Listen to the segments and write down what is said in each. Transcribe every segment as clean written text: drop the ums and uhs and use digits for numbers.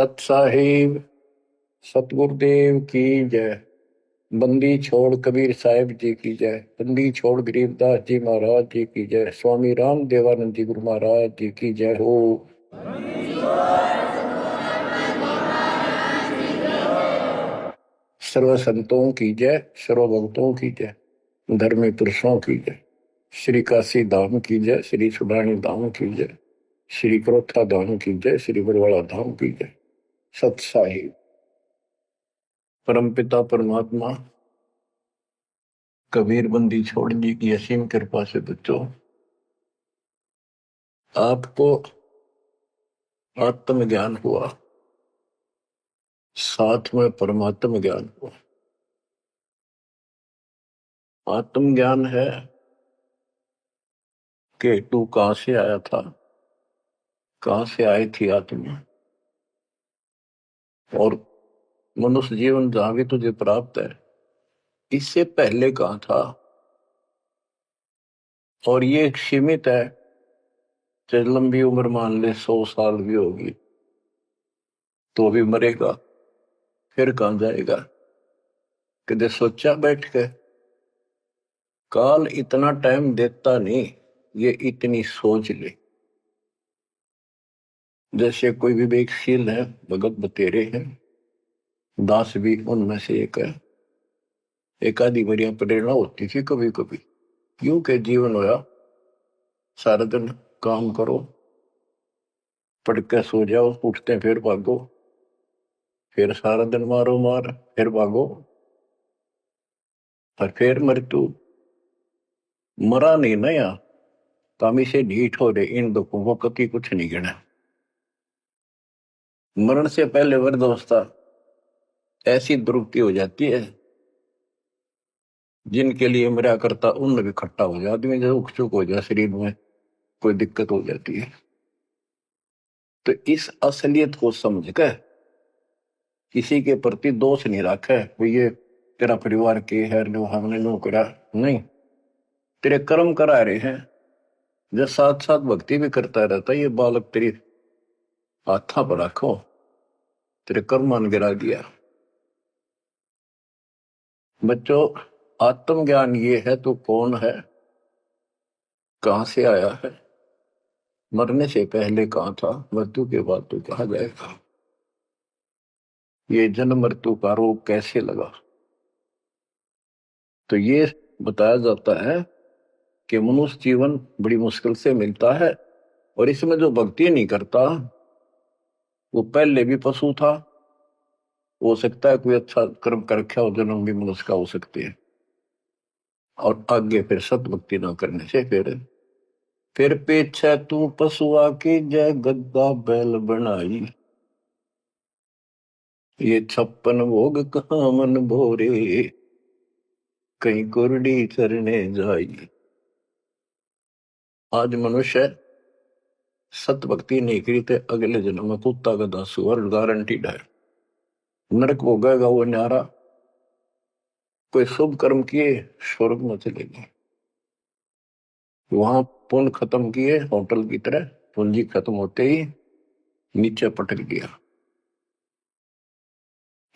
सत साहिब सतगुरुदेव की जय। बंदी छोड़ कबीर साहिब जी की जय। बंदी छोड़ गरीबदास जी महाराज जी की जय। स्वामी राम देवानंद जी गुरु महाराज जी की जय हो। सर्व संतों की जय, सर्व भक्तों की जय, धर्मी पुरुषों की जय। श्री काशी धाम की जय, श्री सुडानी धाम की जय, श्री क्रोथा धाम की जय, श्री बरवाड़ा धाम की जय। सत साहिब परमपिता परमात्मा कबीर बंदी छोड़ जी की असीम कृपा से बच्चों आपको आत्म ज्ञान हुआ, साथ में परमात्म ज्ञान हुआ। आत्म ज्ञान है कि तू कहां से आया था, कहां से आई थी आत्मा, और मनुष्य जीवन जहां भी तुझे प्राप्त है इससे पहले कहां था। और ये एक सीमित है, चाहे लंबी उम्र मान ले 100 साल भी होगी तो भी मरेगा, फिर कहां जाएगा। कदे सोचा बैठ के काल इतना टाइम देता नहीं, ये इतनी सोच ले। जैसे कोई विवेकशील है, भगत बतेरे हैं, दास भी उनमें से एक है। एक आधी बढ़िया प्रेरणा होती थी कभी कभी, यूं के जीवन होया सारा दिन काम करो, पढ़ के सो जाओ, उठते फिर भागो, फिर सारा दिन मारो मार, फिर भागो, और फिर मृत्यु। मरा नहीं ना या कामी से ढीठ हो रहे, इन दुखों को कभी कुछ नहीं गिना। मरण से पहले वृद्धावस्था ऐसी दुर्गति हो जाती है जिनके लिए मरा करता उन भी खट्टा हो जाए, आदमी जब उख चुक हो जाए, शरीर में कोई दिक्कत हो जाती है। तो इस असलियत को समझ कर किसी के प्रति दोष नहीं रखा है, वो ये तेरा परिवार के है, नो हमने नो करा नहीं, तेरे कर्म करा रहे हैं। जब साथ साथ भक्ति भी करता रहता, ये बालक तेरी हाथा पर रखो, तेरे कर्म मान गिरा दिया। बच्चों आत्मज्ञान ये है तो कौन है, कहां से आया है, मरने से पहले कहां था, मृत्यु के बाद तो कहा जाएगा। ये जन्म मृत्यु का रोग कैसे लगा, तो ये बताया जाता है कि मनुष्य जीवन बड़ी मुश्किल से मिलता है, और इसमें जो भक्ति नहीं करता वो पहले भी पशु था, हो सकता है कोई अच्छा कर्म कर रखा हो, जन्म भी मनुष्य का हो सकते हैं, और आगे फिर सत भक्ति ना करने से फिर पीछे तू पशुआ की जय गद्दा बैल बनाई। ये 56 भोग कहाँ मन भोरे, कहीं कुरडी चरने जाई। आज मनुष्य सत भक्ति नहीं करी तो अगले जन्म में कुत्ता का दासू, और गारंटीड है नरक भोगेगा वो न्यारा। कोई शुभ कर्म किए स्वर्ग में चले गए, वहां पुण्य खत्म किए होटल की तरह, पूंजी खत्म होते ही नीचे पटक दिया।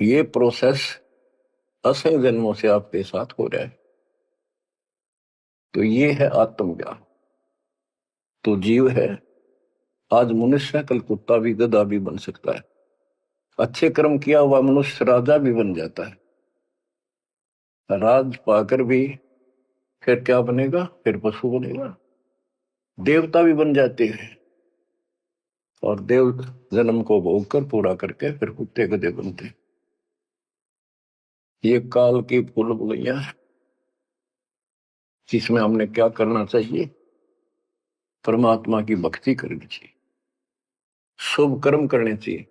ये प्रोसेस असंख्य जन्मों से आपके साथ हो रहा है। तो ये है आत्मज्ञान। तो जीव है, आज मनुष्य कल कुत्ता भी गधा भी बन सकता है। अच्छे कर्म किया हुआ मनुष्य राजा भी बन जाता है, राज पाकर भी फिर क्या बनेगा, फिर पशु बनेगा, देवता भी बन जाते हैं, और देव जन्म को भोग कर पूरा करके फिर कुत्ते गधे बनते। ये काल की फूल बुलैया है, जिसमें हमने क्या करना चाहिए, परमात्मा की भक्ति करनी चाहिए, शुभ कर्म करने चाहिए,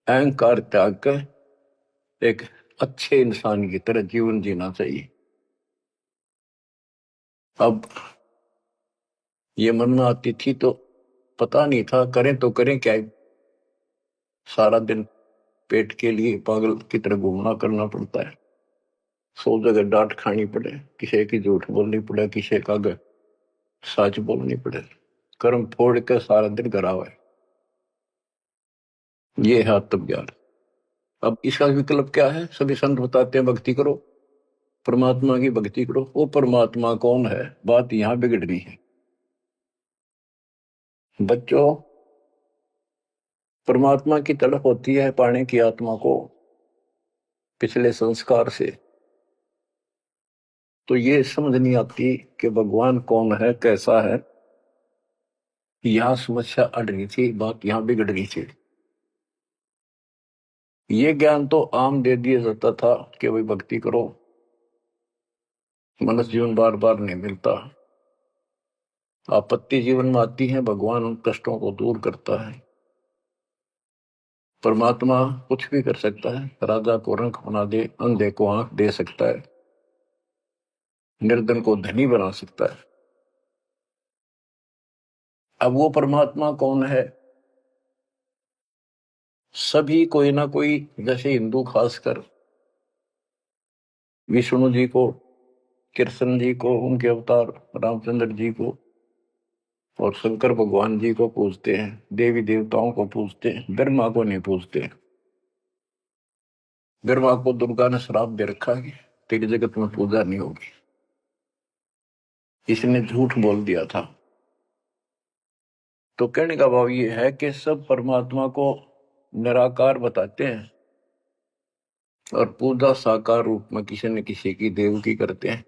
अहंकार त्याग कर एक अच्छे इंसान की तरह जीवन जीना चाहिए। अब ये मन में आती थी तो पता नहीं था करें तो करें क्या, सारा दिन पेट के लिए पागल की तरह घूमना करना पड़ता है, 100 जगह डांट खानी पड़े, किसी की झूठ बोलनी पड़े, किसी का सच बोलनी पड़े, कर्म फोड़ के सारा दिन घर आवे। ये है आत्मज्ञान। अब इसका विकल्प क्या है? सभी संत बताते हैं भक्ति करो, परमात्मा की भक्ति करो। वो परमात्मा कौन है, बात यहां बिगड़ रही है बच्चों। परमात्मा की तड़प होती है पाने की आत्मा को पिछले संस्कार से। तो ये समझ नहीं आती कि भगवान कौन है, कैसा है। यहां समस्या अड़ रही थी, बात यहां बिगड़ रही थी। ये ज्ञान तो आम दे दिया जाता था कि भाई भक्ति करो, मनुष्य जीवन बार बार नहीं मिलता, आपत्ति जीवन में आती है, भगवान उन कष्टों को दूर करता है। परमात्मा कुछ भी कर सकता है, राजा को रंक बना दे, अंधे को आंख दे सकता है, निर्धन को धनी बना सकता है। अब वो परमात्मा कौन है? सभी कोई ना कोई, जैसे हिंदू खासकर विष्णु जी को, कृष्ण जी को, उनके अवतार रामचंद्र जी को और शंकर भगवान जी को पूजते हैं, देवी देवताओं को पूजते हैं, ब्रह्मा को नहीं पूजते। ब्रह्मा को दुर्गा ने श्राप दे रखा है, तेरी जगत में पूजा नहीं होगी, इसने झूठ बोल दिया था। तो कहने का भाव ये है कि सब परमात्मा को निराकार बताते हैं और पूजा साकार रूप में किसी न किसी की देव की करते हैं।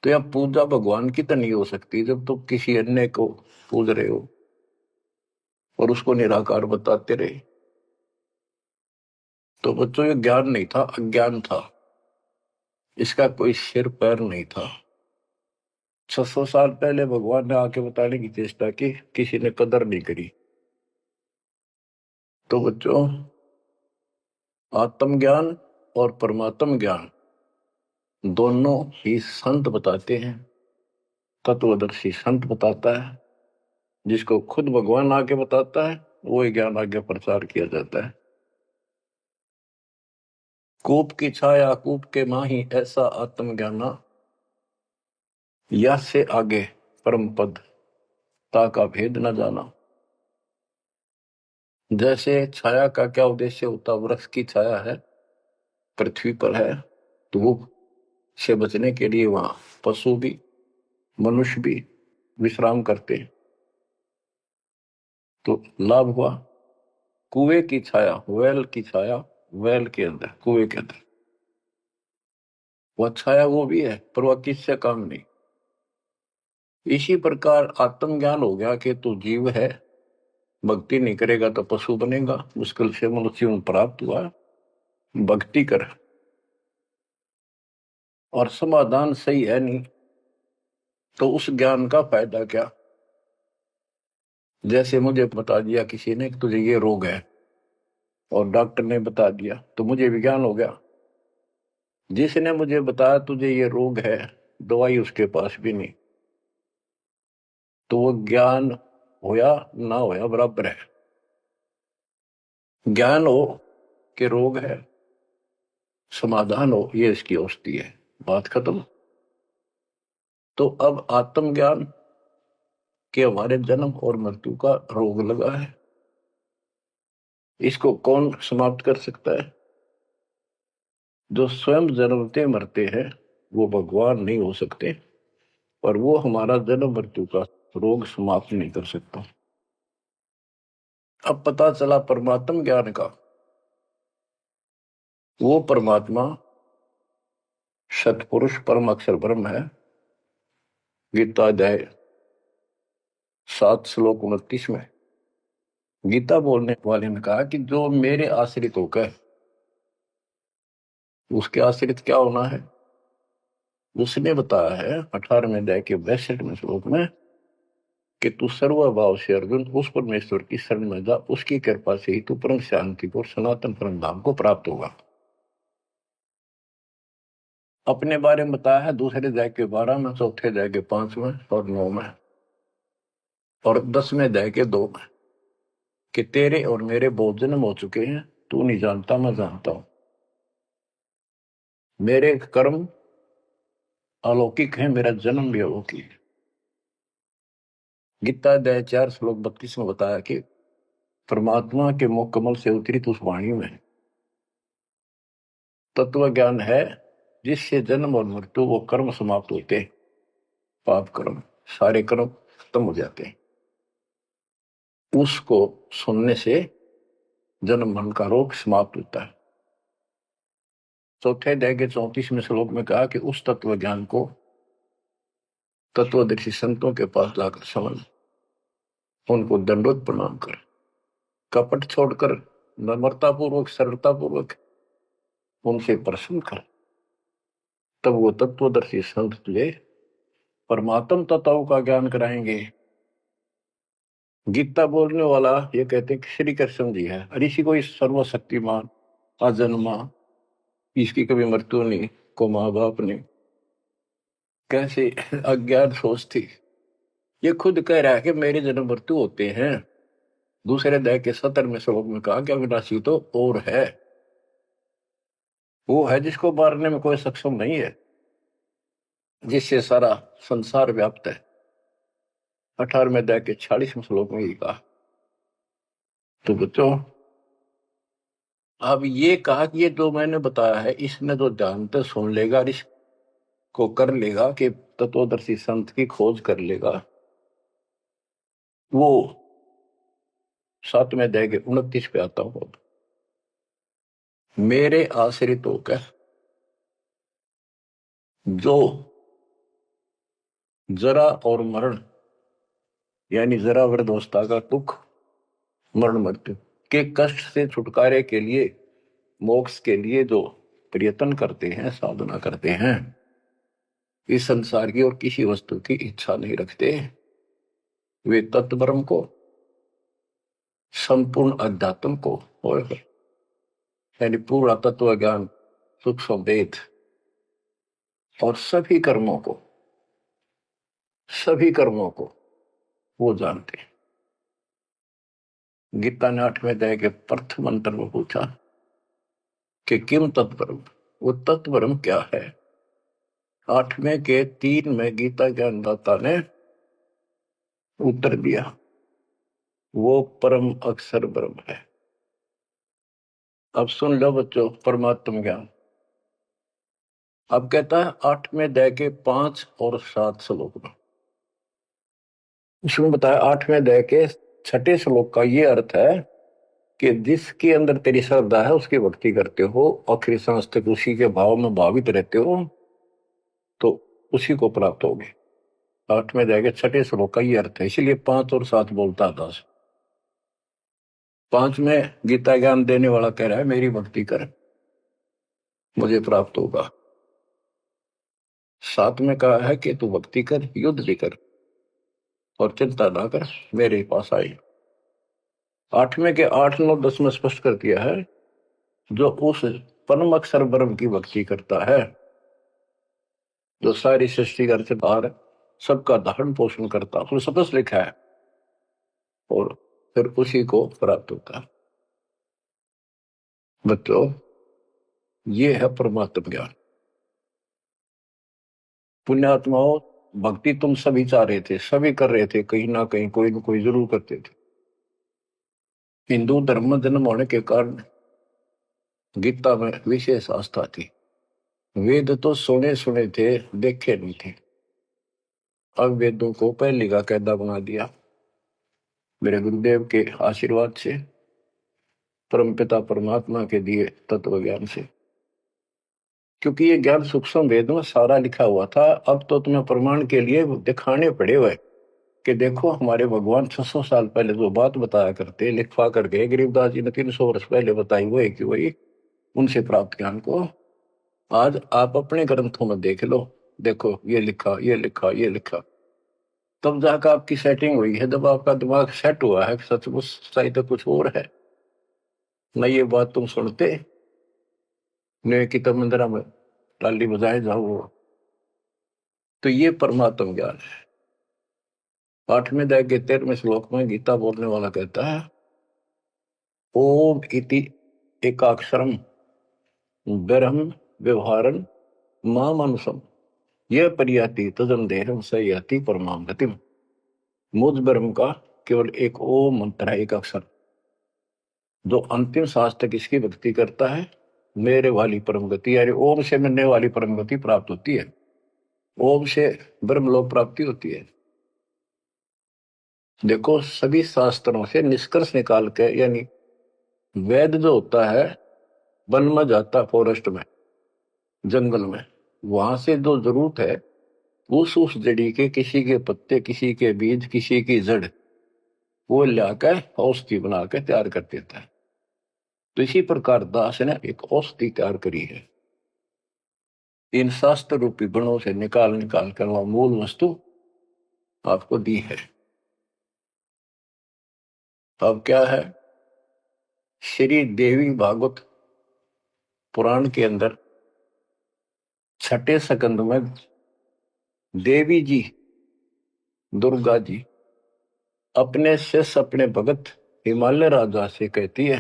तो यह पूजा भगवान की तो नहीं हो सकती जब तुम किसी अन्य को पूज रहे हो और उसको निराकार बताते रहे। तो बच्चों ये ज्ञान नहीं था, अज्ञान था। इसका कोई सिर पैर नहीं था। 600 साल पहले भगवान ने आके बताने की चेष्टा की, किसी ने कदर नहीं करी। तो बच्चों, आत्मज्ञान और परमात्म ज्ञान दोनों ही संत बताते हैं, तत्वदर्शी संत बताता है। जिसको खुद भगवान आके बताता है वही ज्ञान आगे प्रचार किया जाता है। कूप की छाया कूप के माही, ऐसा आत्मज्ञाना, या से आगे परम पद ता का भेद न जाना। जैसे छाया का क्या उद्देश्य होता, वृक्ष की छाया है, पृथ्वी पर है, धूप से बचने के लिए वहां पशु भी मनुष्य भी विश्राम करते हैं। तो लाभ हुआ। कुएं की छाया, वेल की छाया, वेल के अंदर, कुएं के अंदर वह छाया वो भी है, पर वह किससे काम नहीं। इसी प्रकार आत्मज्ञान हो गया कि तू जीव है, भक्ति नहीं करेगा तो पशु बनेगा, मुश्किल से मनुष्य प्राप्त हुआ, भक्ति कर। और समाधान सही है नहीं तो उस ज्ञान का फायदा क्या? जैसे मुझे बता दिया किसी ने कि तुझे ये रोग है और डॉक्टर ने बता दिया तो मुझे विज्ञान हो गया। जिसने मुझे बताया तुझे ये रोग है, दवाई उसके पास भी नहीं, तो वो ज्ञान होया ना होया बराबर है। ज्ञान हो कि रोग है, समाधान हो ये इसकी औषधि है, बात खत्म। तो अब आत्मज्ञान के हमारे जन्म और मृत्यु का रोग लगा है, इसको कौन समाप्त कर सकता है? जो स्वयं जन्मते मरते हैं वो भगवान नहीं हो सकते, और वो हमारा जन्म मृत्यु का रोग समाप्त नहीं कर सकता। अब पता चला परमात्म ज्ञान का, वो परमात्मा सतपुरुष परम अक्षर ब्रह्म है। गीता अध्याय 7 श्लोक 29 में गीता बोलने वाले ने कहा कि जो मेरे आश्रित होकर, उसके आश्रित क्या होना है? उसने बताया है 18वें अध्याय के 62वें श्लोक में कि तू सर्वभाव से अर्जुन उस परमेश्वर की शरण में जा, उसकी कृपा से ही तू परम शांति को, सनातन परम धाम को प्राप्त होगा। अपने बारे में बताया है दूसरे अध्याय के 12 में, चौथे अध्याय के 5 में और 9 में और 10वें अध्याय के 2 में कि तेरे और मेरे बहुत जन्म हो चुके हैं, तू नहीं जानता मैं जानता हूं। मेरे कर्म अलौकिक है, मेरा जन्म भी अलौकिक है। गीता अध्याय 4 श्लोक 32 में बताया कि परमात्मा के मुख कमल से उतरी उस वाणी में तत्व ज्ञान है, जिससे जन्म और मृत्यु वो कर्म समाप्त होते हैं। पाप कर्म, सारे कर्म खत्म हो जाते हैं। उसको सुनने से जन्म मरण का रोग समाप्त होता है। चौथे अध्याय के 34वें श्लोक में कहा कि उस तत्व ज्ञान को तत्वदर्शी संतों के पास जाकर समझ, उनको दंडोत प्रणाम कर, कपट छोड़कर नम्रता पूर्वक, सरलता पूर्वक उनसे प्रश्न कर, तब वो तत्वदर्शी संत तुझे परमात्म तत्वों का ज्ञान कराएंगे। गीता बोलने वाला ये कहते हैं कि श्री कृष्ण जी है, ऋषि कोई सर्वशक्तिमान अजन्मा, इसकी कभी मृत्यु नहीं, को माँ बाप ने कैसे अज्ञान सोच थी। ये खुद कह रहा है कि मेरे जन्म मृत्यु होते हैं। दूसरे अध्याय के 17वें श्लोक में कहा कि अविनाशी तो और है, वो है जिसको मारने में कोई सक्षम नहीं है, जिससे सारा संसार व्याप्त है। 18वें अध्याय के 46वें श्लोक में ये कहा। तो बच्चों, अब ये कहा कि ये जो मैंने बताया है, इसने जो ध्यान से सुन लेगा, इसको कर लेगा कि तत्वदर्शी संत की खोज कर लेगा, वो 7वें अध्याय के 29 पे आता हूं। मेरे आश्रित होकर जो जरा और मरण, यानी जरा वृद्धावस्था का दुख, मरण मृत्यु के कष्ट से छुटकारे के लिए, मोक्ष के लिए जो प्रयत्न करते हैं, साधना करते हैं, इस संसार की और किसी वस्तु की इच्छा नहीं रखते, वे तत्ब्रह्म को, संपूर्ण अध्यात्म को, और यानी पूरा तत्व ज्ञान, सूक्ष्म वेद और सभी कर्मों को वो जानते हैं। गीता ने 8वें अध्याय के प्रथम मंत्र में पूछा कि किम तत्परम, वो तत्परम क्या है। 8वें के 3 में गीता के अन्नदाता ने उत्तर दिया, वो परम अक्षर ब्रह्म है। अब सुन लो बच्चों, परमात्म ज्ञान अब कहता है 8वें अध्याय के 5 और 7 श्लोक में, इसमें बताया 8वें अध्याय के 6ठे श्लोक का ये अर्थ है कि जिसके अंदर तेरी श्रद्धा है, उसकी भक्ति करते हो, आखिरी सांस तक उसी के भाव में भावित रहते हो, तो उसी को प्राप्त होगे। 8वें अध्याय के 6ठे श्लोक का ये अर्थ है, इसलिए 5 और 7 बोलता था। 5 में गीता ज्ञान देने वाला कह रहा है मेरी भक्ति कर, मुझे प्राप्त होगा। 7 में कहा है कि तू भक्ति कर, युद्ध भी कर और चिंता ना कर, मेरे पास आई। 8वें के 8, 9, 10 में स्पष्ट कर दिया है, जो उस परम अक्षर ब्रह्म की भक्ति करता है, जो सारी सृष्टि घर से बाहर सबका धारण पोषण करता, उसमें स्पष्ट लिखा है, और फिर उसी को प्राप्त होता है। बच्चों, ये है परमात्म ज्ञान। पुण्यात्माओं, भक्ति तुम सभी चाह रहे थे, सभी कर रहे थे, कहीं ना कहीं कोई न कोई जरूर करते थे। हिंदू धर्म में जन्म होने के कारण गीता में विशेष आस्था थी। वेद तो सुने सुने थे, देखे नहीं थे। अब वेदों को पहले का कायदा बना दिया मेरे गुरुदेव के आशीर्वाद से, परमपिता परमात्मा के दिए तत्व ज्ञान से, क्योंकि ये ज्ञान सूक्ष्म वेद में सारा लिखा हुआ था। अब तो तुम्हें प्रमाण के लिए दिखाने पड़े हुए कि देखो हमारे भगवान 600 साल पहले जो बात बताया करते, लिखवा कर गए, गरीबदास जी ने 300 वर्ष पहले बताई, वो है कि वही उनसे प्राप्त ज्ञान को आज आप अपने ग्रंथों में देख लो। देखो ये लिखा, ये लिखा, ये लिखा, तब जाकर आपकी सेटिंग हुई है। जब आपका दिमाग सेट हुआ है, सचमुच सही तो कुछ और है न, ये बात तुम सुनते ने कि तब मंदिरा में टाली बजाए जाओ। तो ये परमात्म ज्ञान है। 8वें अध्याय के 13वें श्लोक में गीता बोलने वाला कहता है, ओम इति एकाक्षरम ब्रह्म व्यवहारन मामनुषम यह परियाति तजन देहम सयाति परमाम गतिम। मुझ ब्रह्म का केवल एक ओम मंत्र है, एक अक्षर, जो अंतिम सांस तक इसकी भक्ति करता है, मेरे वाली परम गति, यानी ओम से मिलने वाली परम गति प्राप्त होती है, ओम से ब्रह्मलोक प्राप्ति होती है। देखो, सभी शास्त्रों से निष्कर्ष निकाल के, यानी वेद जो होता है वन में जाता, फॉरेस्ट में, जंगल में, वहां से जो जरूरत है उस जड़ी के, किसी के पत्ते, किसी के बीज, किसी की जड़, वो लाकर औषधि बना के तैयार कर देता है। तो इसी प्रकार दास ने एक औषधि तैयार करी है, इन शास्त्र रूपी गुणों से निकाल निकाल कर वह मूल वस्तु आपको दी है। अब क्या है, श्री देवी भागवत पुराण के अंदर छठे स्कंद में देवी जी, दुर्गा जी, अपने शिष्य, अपने भगत हिमालय राजा से कहती है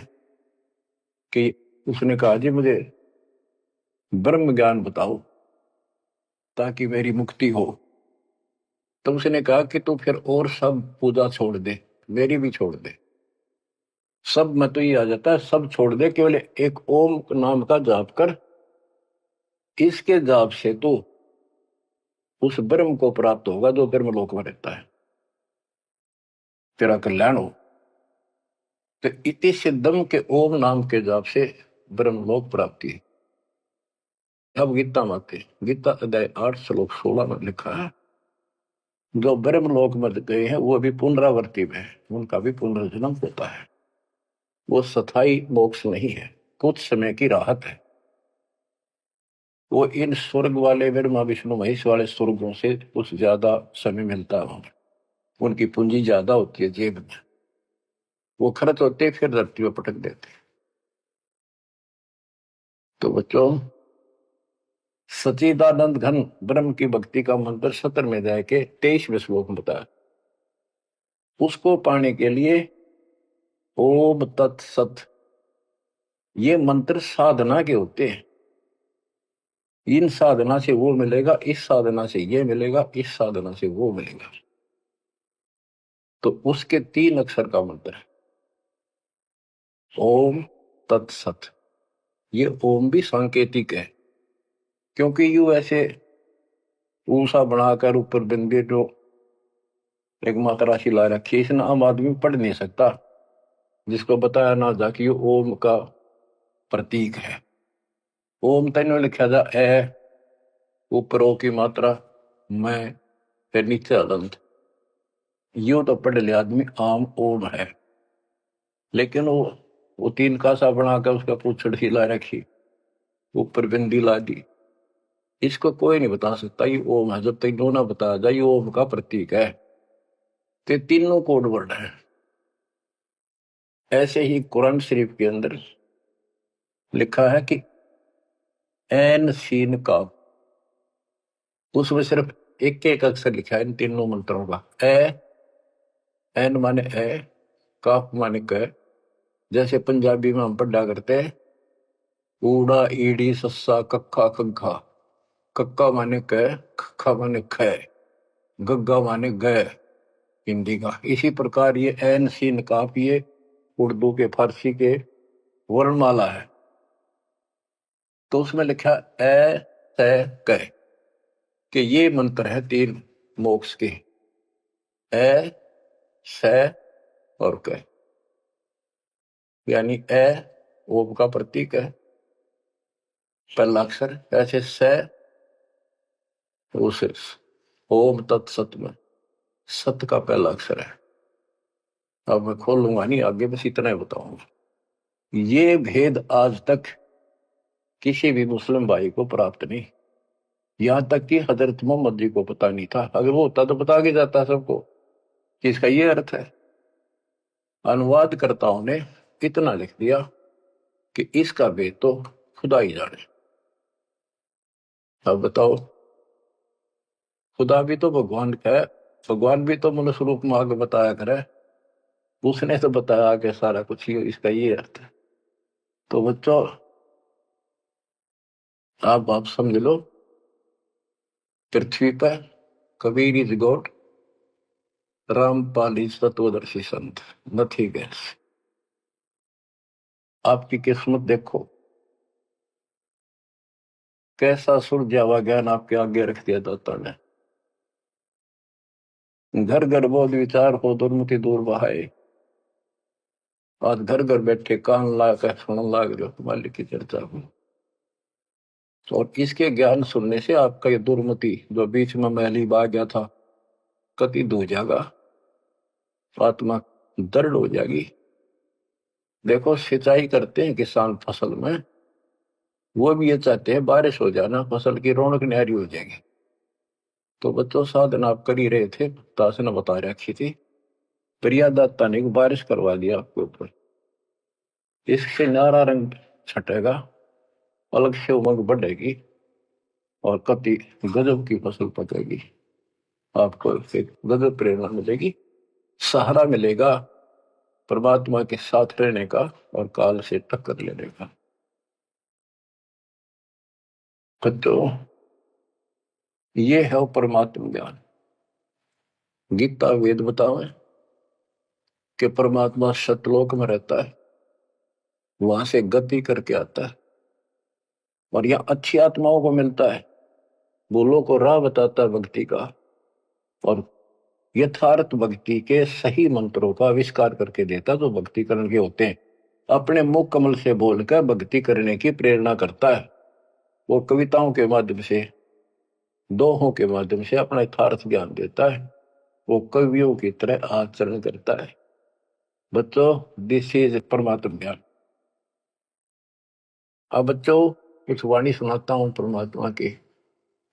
कि उसने कहा, जी मुझे ब्रह्म ज्ञान बताओ ताकि मेरी मुक्ति हो। तो उसने कहा कि तू फिर और सब पूजा छोड़ दे, मेरी भी छोड़ दे, सब में तो ये आ जाता है, सब छोड़ दे, केवल एक ओम नाम का जाप कर, इसके जाप से तो उस ब्रह्म को प्राप्त होगा जो ब्रह्मलोक में रहता है, तेरा कल्याण हो। तो इति सिद्धम के ओम नाम के जाप से ब्रह्मलोक प्राप्ति है। अब गीता माते, गीता अध्याय 8 श्लोक 16 में लिखा है, जो ब्रह्मलोक में गए हैं वो अभी पुनरावर्ती में है, उनका भी पुनर्जन्म होता है, वो स्थायी मोक्ष नहीं है, कुछ समय की राहत है। वो इन स्वर्ग वाले ब्रह्मा विष्णु महेश वाले स्वर्गों से कुछ ज्यादा समय मिलता है, उनकी पूंजी ज्यादा होती है जेब में, वो खर्च होते फिर धरती में पटक देते। तो बच्चों, सचिदानंद घन ब्रह्म की भक्ति का मंत्र 17वें अध्याय के 23वें श्लोक में बताया। उसको पाने के लिए ओम तत्सत, ये मंत्र साधना के होते हैं। इन साधना से वो मिलेगा, इस साधना से ये मिलेगा, इस साधना से वो मिलेगा। तो उसके 3 अक्षर का मंत्र है ओम तत्सत। ये ओम भी सांकेतिक है, क्योंकि यू ऐसे ऊषा बनाकर ऊपर बिंदी जो एक मात्रा सी ला रखी है, इसने आम आदमी पढ़ नहीं सकता, जिसको बताया ना जा कि ओम का प्रतीक है। ओम तेन लिखा जा ए, ऊपर ओ की मात्रा, मैं, फिर नीचे अदंत, यू तो पढ़ लिया आदमी आम ओम है। लेकिन वो 3 कासा बनाकर उसका पूछड़ हिला रखी, ऊपर बिंदी ला दी, इसको कोई नहीं बता सकता ये ओम है, जब तक दो ना बताया जाए ये ओम का प्रतीक है। तो तीनों कोड वर्ड है। ऐसे ही कुरान शरीफ के अंदर लिखा है कि एन सीन का, उसमें सिर्फ एक एक अक्षर लिखा है इन तीनों मंत्रों का। एन माने ए, काफ माने क, जैसे पंजाबी में हम पढ़ा करते हैं ऊड़ा ईड़ी सस्सा कक्का कग्घा, कक्का माने क, खक्का माने ख, गग्गा माने ग, हिंदी का। इसी प्रकार ये एन सीन काफ, ये उर्दू के, फारसी के वर्णमाला है। तो उसमें लिखा ए तय क, कि ये मंत्र है 3 मोक्ष के, ए स और क, यानी ए ओम का प्रतीक है, पहला अक्षर, ऐसे स उस ओम तत्सत में सत का पहला अक्षर है। अब मैं खोलूंगा नहीं आगे, बस इतना ही बताऊंगा। ये भेद आज तक किसी भी मुस्लिम भाई को प्राप्त नहीं, यहां तक कि हजरत मोहम्मद जी को पता नहीं था। अगर वो होता तो बता के जाता सबको कि इसका ये अर्थ है। अनुवादकर्ताओं ने इतना लिख दिया कि इसका भेद तो खुदा ही जाने। अब बताओ, खुदा भी तो भगवान का है, भगवान भी तो मनुष्य रूप में आगे बताया करे, उसने तो बताया कि सारा कुछ ही इसका ये अर्थ है। तो बच्चों, आप समझ लो, पृथ्वी पर Kabir is God, Rampal is तत्वदर्शी संत, नथिंग एल्स। आपकी किस्मत देखो, कैसा सुलझावा ज्ञान आपके आगे रख दिया दाता ने। घर घर बोध विचार हो दुर्मति दूर बहाए। आज घर घर बैठे कान ला कर सुन लाग रहे हो मालिक की चर्चा को। और इसके ज्ञान सुनने से आपका ये दुर्मति जो बीच में मैली बा गया था कति धो जाएगा, आत्मा दृढ़ हो जाएगी। देखो सिंचाई करते हैं किसान फसल में, वो भी ये चाहते हैं बारिश हो जाना, फसल की रौनक न्यारी हो जाएगी। तो बच्चों साधन आप कर ही रहे थे, दास ने बता रखी थी, प्रियादाता ने बारिश करवा दिया आपके ऊपर। इससे नारा रंग छटेगा, अलग से उमंग बढ़ेगी और कति गजब की फसल पकेगी। आपको एक गजब प्रेरणा मिलेगी, सहारा मिलेगा परमात्मा के साथ रहने का और काल से टक्कर लेने का। तो ये है परमात्मा ज्ञान। गीता वेद बतावे कि परमात्मा सतलोक में रहता है, वहां से गति करके आता है और यह अच्छी आत्माओं को मिलता है, बोलो को राह बताता है भक्ति का और यथार्थ भक्ति के सही मंत्रों का आविष्कार करके देता जो भक्ति करने के होते हैं। अपने मुख कमल से बोलकर भक्ति करने की प्रेरणा करता है। वो कविताओं के माध्यम से, दोहों के माध्यम से अपना यथार्थ ज्ञान देता है। वो कवियों की तरह आचरण करता है। बच्चों, दिस इज परमात्मा ज्ञान। अब बच्चों कुछ वाणी सुनाता हूं परमात्मा की,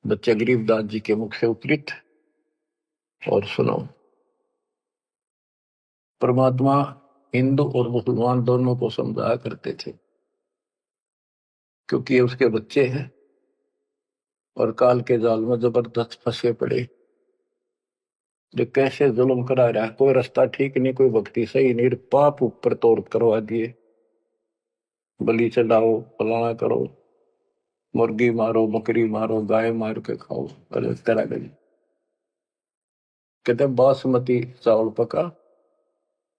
बच्चे गरीबदास जी के मुख से उद्धृत, और सुनो। परमात्मा हिंदू और मुसलमान दोनों को समझाया करते थे, क्योंकि ये उसके बच्चे हैं और काल के जाल में जबरदस्त फंसे पड़े। जो कैसे जुल्म करा रहा है, कोई रास्ता ठीक नहीं, कोई भक्ति सही नहीं, पाप ऊपर तोड़ करवा दिए, बलि चढ़ाओ, फलाना करो, मुर्गी मारो, बकरी मारो, गाय मार के खाओ, अलग तरह का। कहते बासमती चावल पका,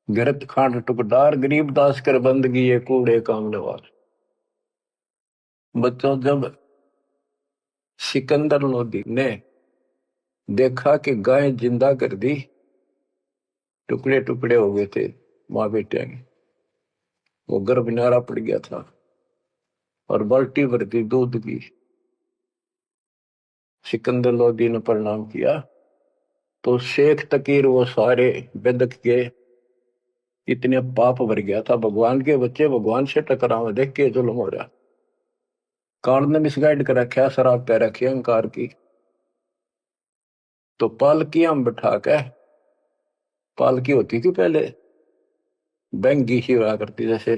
गरत खांड टुकडार, गरीब दास कर बंदगी ये कूड़े काम नवार। बच्चों, जब सिकंदर लोधी ने देखा कि गाय जिंदा कर दी, टुकड़े टुकड़े हो गए थे माँ बेटे के, वो गर्भ नारा पड़ गया था और बाल्टी भर दी दूध की। सिकंदर लोधी ने प्रणाम किया तो शेख तकीर वो सारे बेदक के इतने पाप भर गया था। भगवान के बच्चे भगवान से टकराव देख के जुल्म हो रहा, काल ने मिसगाइड कर रखा, शराब पे रखी अहंकार की। तो पालकियां में बैठा के, पालकी होती थी पहले बैंगी सी हुआ करती, जैसे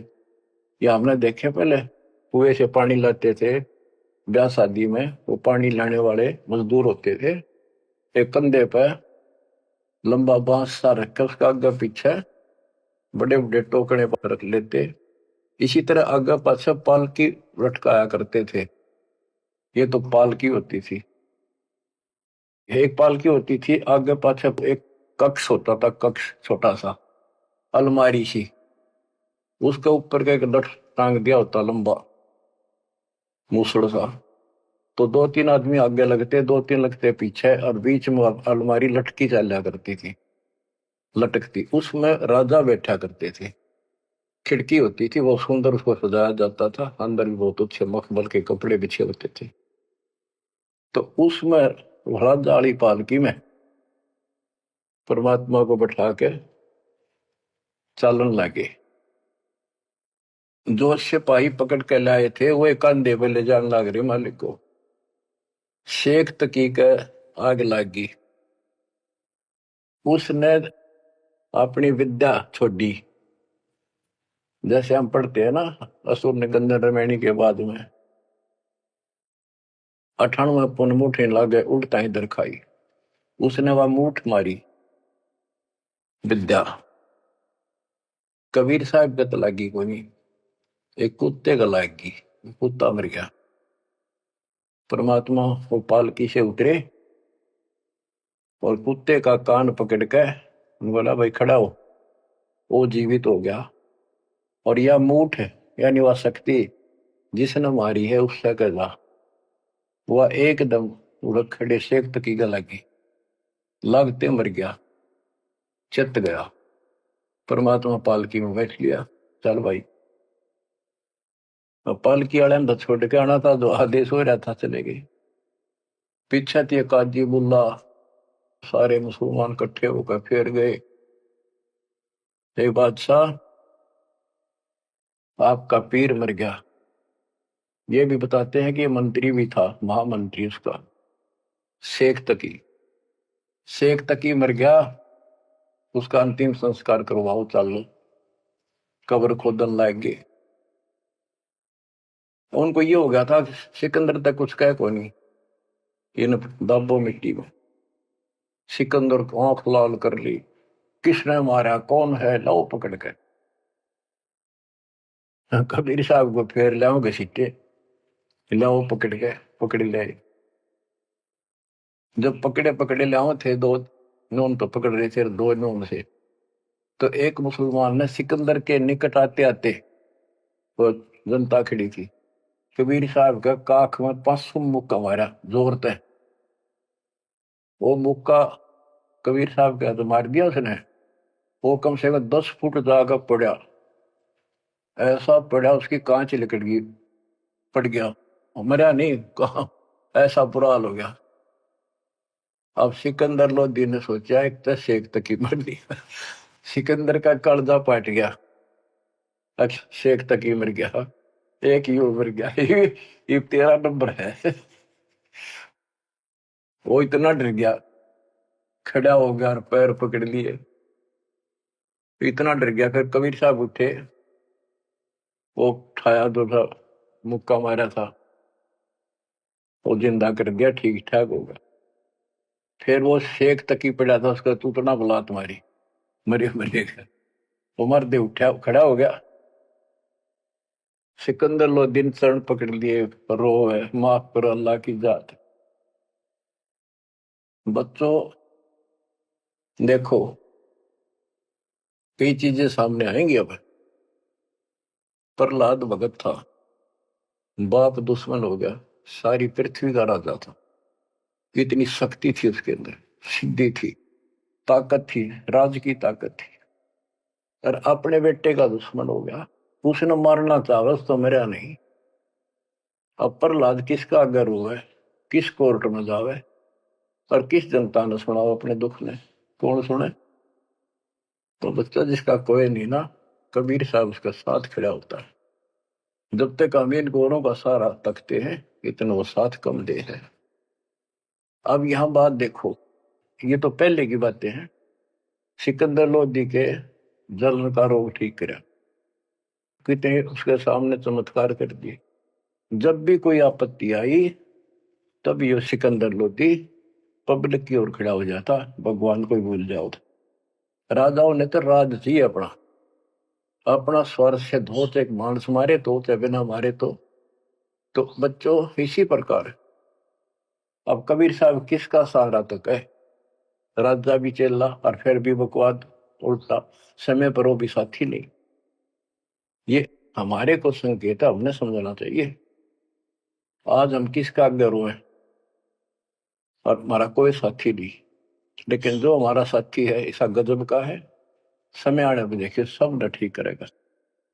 ये हमने देखे पहले कुएं से पानी लाते थे ब्याह शादी में, वो पानी लाने वाले मजदूर होते थे, एक कंधे पे लंबा बांस सा रख के उसका आगे पीछे बड़े बड़े टोकरे पर रख लेते। इसी तरह आगे पाछे पालकी लटकाया करते थे। ये तो पालकी होती थी। एक पालकी होती थी, आगे पाछे एक कक्ष होता था, कक्ष छोटा सा अलमारी सी, उसके ऊपर का एक लठ टांग दिया होता लंबा मूसड़ सा। तो दो तीन आदमी आगे लगते, दो तीन लगते पीछे, और बीच में अलमारी लटकी चला करती थी, लटकती, उसमें राजा बैठा करते थे। खिड़की होती थी, वो सुंदर, उसको सजाया जाता था, अंदर भी बहुत अच्छे मखमल के कपड़े बिछे होते थे। तो उसमें राजा वाली पालकी में परमात्मा को बैठा के चालन लगे। जो सिपाही पकड़ के लाए थे वो एक कंधे पे ले जाने लग रहे मालिक को। शेख तकी के आग लगी, उसने अपनी विद्या छोड़ी। जैसे हम पढ़ते हैं ना, असुर निकंदन रमैनी के बाद में 98 पुन मुठे लागे उल्टा इधर खाई, उसने वह मूठ मारी विद्या। कबीर साहब गत लागी कोनी, एक कुत्ते का लागी, कुत्ता मर गया। परमात्मा वो पालकी से उतरे और कुत्ते का कान पकड़ के बोला भाई खड़ा हो, वो जीवित हो गया। और यह मूठ यानी वह शक्ति जिसने मारी है उससे कजा, वह एकदम उड़क खड़े सेक तकी गला की लागते मर गया, चित गया। परमात्मा पालकी में बैठ लिया, चल भाई। पालकी वाले ने छोड़ के आना था, जो आदेश हो रहा था चले गए। पीछे थी काजी बुल्ला, सारे मुसलमान इकट्ठे होकर फिर गए। बादशाह, आपका पीर मर गया। ये भी बताते हैं कि मंत्री भी था, महामंत्री उसका, शेख तकी। शेख तकी मर गया, उसका अंतिम संस्कार करवाओ, चलो कब्र खोदन लाएंगे। उनको ये हो गया था सिकंदर तक कुछ कह को नहीं, इन दाबो मिट्टी में। सिकंदर को आंख लाल कर ली, किसने मारा, कौन है, लो पकड़ के। कबीर साहब को फिर लाओगे सीटे, लाओ पकड़ के, पकड़ ले। जब पकड़े पकड़े लाओ थे, दो नून तो पकड़ रहे थे, दो नून से। तो एक मुसलमान ने सिकंदर के निकट आते आते, वो जनता खड़ी थी, कबीर साहब का काख में 500 मुक्का मारा जोर से। वो मुक्का कबीर साहब का तो मार दिया उसने, वो कम से कम 10 फुट जाकर पड़ा, ऐसा पड़ा उसकी कांच लिकट गई, पड़ गया, मरा नहीं, कहा ऐसा बुरा हाल हो गया। अब सिकंदर लोधी ने सोचा एक तो शेख तक ही मर दिया, सिकंदर का कलजा पाट गया, शेख तक ही मर गया, एक ही मर गया। ये 13 नंबर है। वो इतना डर गया, खड़ा हो गया और पैर पकड़ लिए, इतना डर गया। फिर कबीर साहब उठे, वो उठाया जो था मुक्का मारा था, वो जिंदा कर दिया, ठीक ठाक हो गया। फिर वो शेख तक ही पड़ा था, उसका तू तो ना बुला तुम्हारी, मरे मरेगा। वो मर्दे उठा, खड़ा हो गया। सिकंदर लोधी चरण पकड़ लिए, रो है, माफ करो अल्लाह की जात। बच्चों देखो, कई चीजें सामने आएंगी। अब प्रहलाद भगत था, बाप दुश्मन हो गया, सारी पृथ्वी का राजा था, कितनी शक्ति थी उसके अंदर, सिद्धि थी, ताकत थी, राज की ताकत थी, और अपने बेटे का दुश्मन हो गया। उसने मारना चाहा तो मरा नहीं। अब प्रहलाद किसका गर्व है, किस कोर्ट में जावे, और किस जनता ने सुनाओ अपने दुख ने, कौन सुने। तो बच्चा जिसका कोई नहीं ना, कबीर साहब उसका साथ खड़ा होता है। जब तक हम इन गोरों का सहारा तकते हैं, इतना वो साथ कम दे है। अब यहां बात देखो, ये तो पहले की बातें हैं। सिकंदर लोधी के जलन का रोग ठीक करा, कितने उसके सामने चमत्कार कर दिए। जब भी कोई आपत्ति आई, तब ये सिकंदर लोधी पब्लिक की ओर खड़ा हो जाता, भगवान को ही भूल जाओ। राजाओं ने तो राज चाहिए अपना, अपना स्वर से धोत, एक मानस मारे तो चाहे बिना मारे तो बच्चों इसी प्रकार। अब कबीर साहब किसका सहारा तक है, राजा भी चेला और फिर भी बकवाद उल्टा, समय पर वो भी साथी नहीं। ये हमारे को संकेत है, हमने समझना चाहिए। आज हम किसका गर्व है, और हमारा कोई साथी नहीं, लेकिन जो हमारा साथी है ऐसा गजब का है, समय आने पर देखिए सब न ठीक करेगा।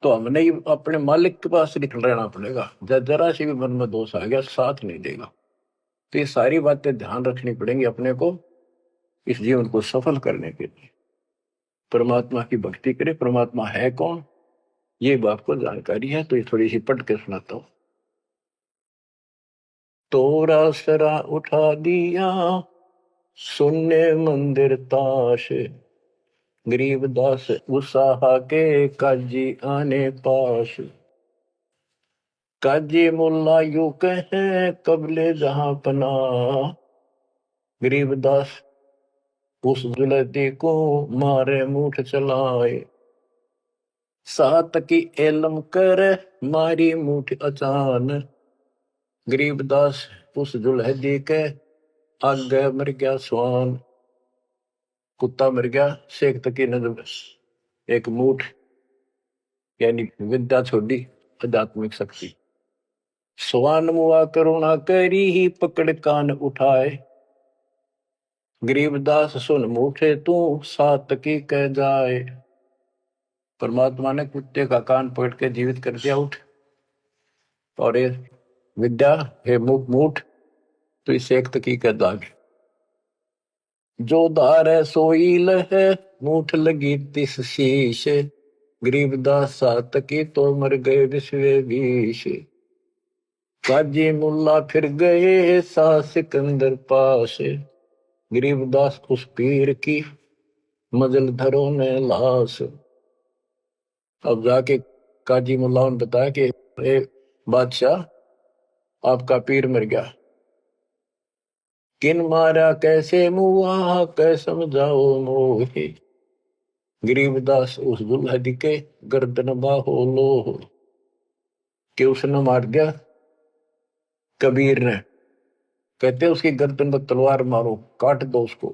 तो हमने ही अपने मालिक के पास निकल रहना पड़ेगा, जरा सी भी मन में दोष आ गया साथ नहीं देगा। तो ये सारी बातें ध्यान रखनी पड़ेंगी अपने को, इस जीवन को सफल करने के लिए। परमात्मा की भक्ति करें। परमात्मा है कौन, ये बात को जानकारी है, तो ये थोड़ी सी पढ़ के सुनाता हूं। तोरा सरा उठा दिया, सुनने मंदिर ताश, गरीबदास उसाहा के काजी आने पास। काजी मुल्ला यू कहे कबले जहां पना, गरीबदास उस जुलती को मारे मुठ चलाए। सात की एलम कर मारी मुठ अचान, गरीबदास उस जुलहदी के आगे मर गया स्वान। कुत्ता मर गया, शेख तकी ने एक मुठ यानी विद्या छोड़ी, आध्यात्मिक शक्ति। स्वान मुआ करुणा करी ही पकड़ कान उठाए, गरीबदास सुन मूठे तू सात की कह जाए। परमात्मा ने कुत्ते का कान पकड़ के जीवित कर दिया, उठ। और ये विद्या है मूठ, तो इसे एक तकी कह दागे। जो धार है सोई लहे, मूठ लगी तिस शीश, गरीबदास सात की तो मर गए विश्वे बीश। काजी मुल्ला फिर गए सा सिकंदर पास, गरीबदास उस पीर की मजल धरो ने लाश। अब जाके काजी मुल्ला ने बताया कि ए बादशाह, आपका पीर मर गया। किन मारा कैसे मुआ कै समझाओ मोहे, गरीबदास उस दुल्हा दिखे गर्दन बाहो लो। कि उसने मार दिया कबीर ने। कहते उसकी गर्दन पर तलवार मारो, काट दो उसको।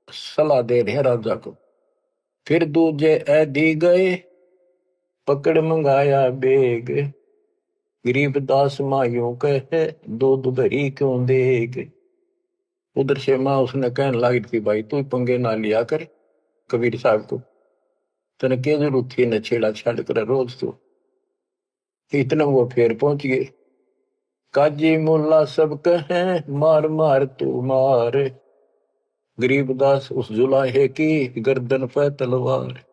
सलाह दे रहे राजा को। फिर दूजे ऐदी गए पकड़ मंगाया बेग, गरीबदास मायूं कहे दूध भरी क्यों देग। उधर से माँ उसने कहने लगी थी, भाई तू पंगे ना लिया कर कबीर साहब को, तने के जरूरत थी न छेड़ा छाड़ कर रोज तू। इतना वो फिर पहुंच गए। काजी मुल्ला सब कहे मार मार तू मार, गरीबदास उस जुलाहे की गर्दन पे तलवार।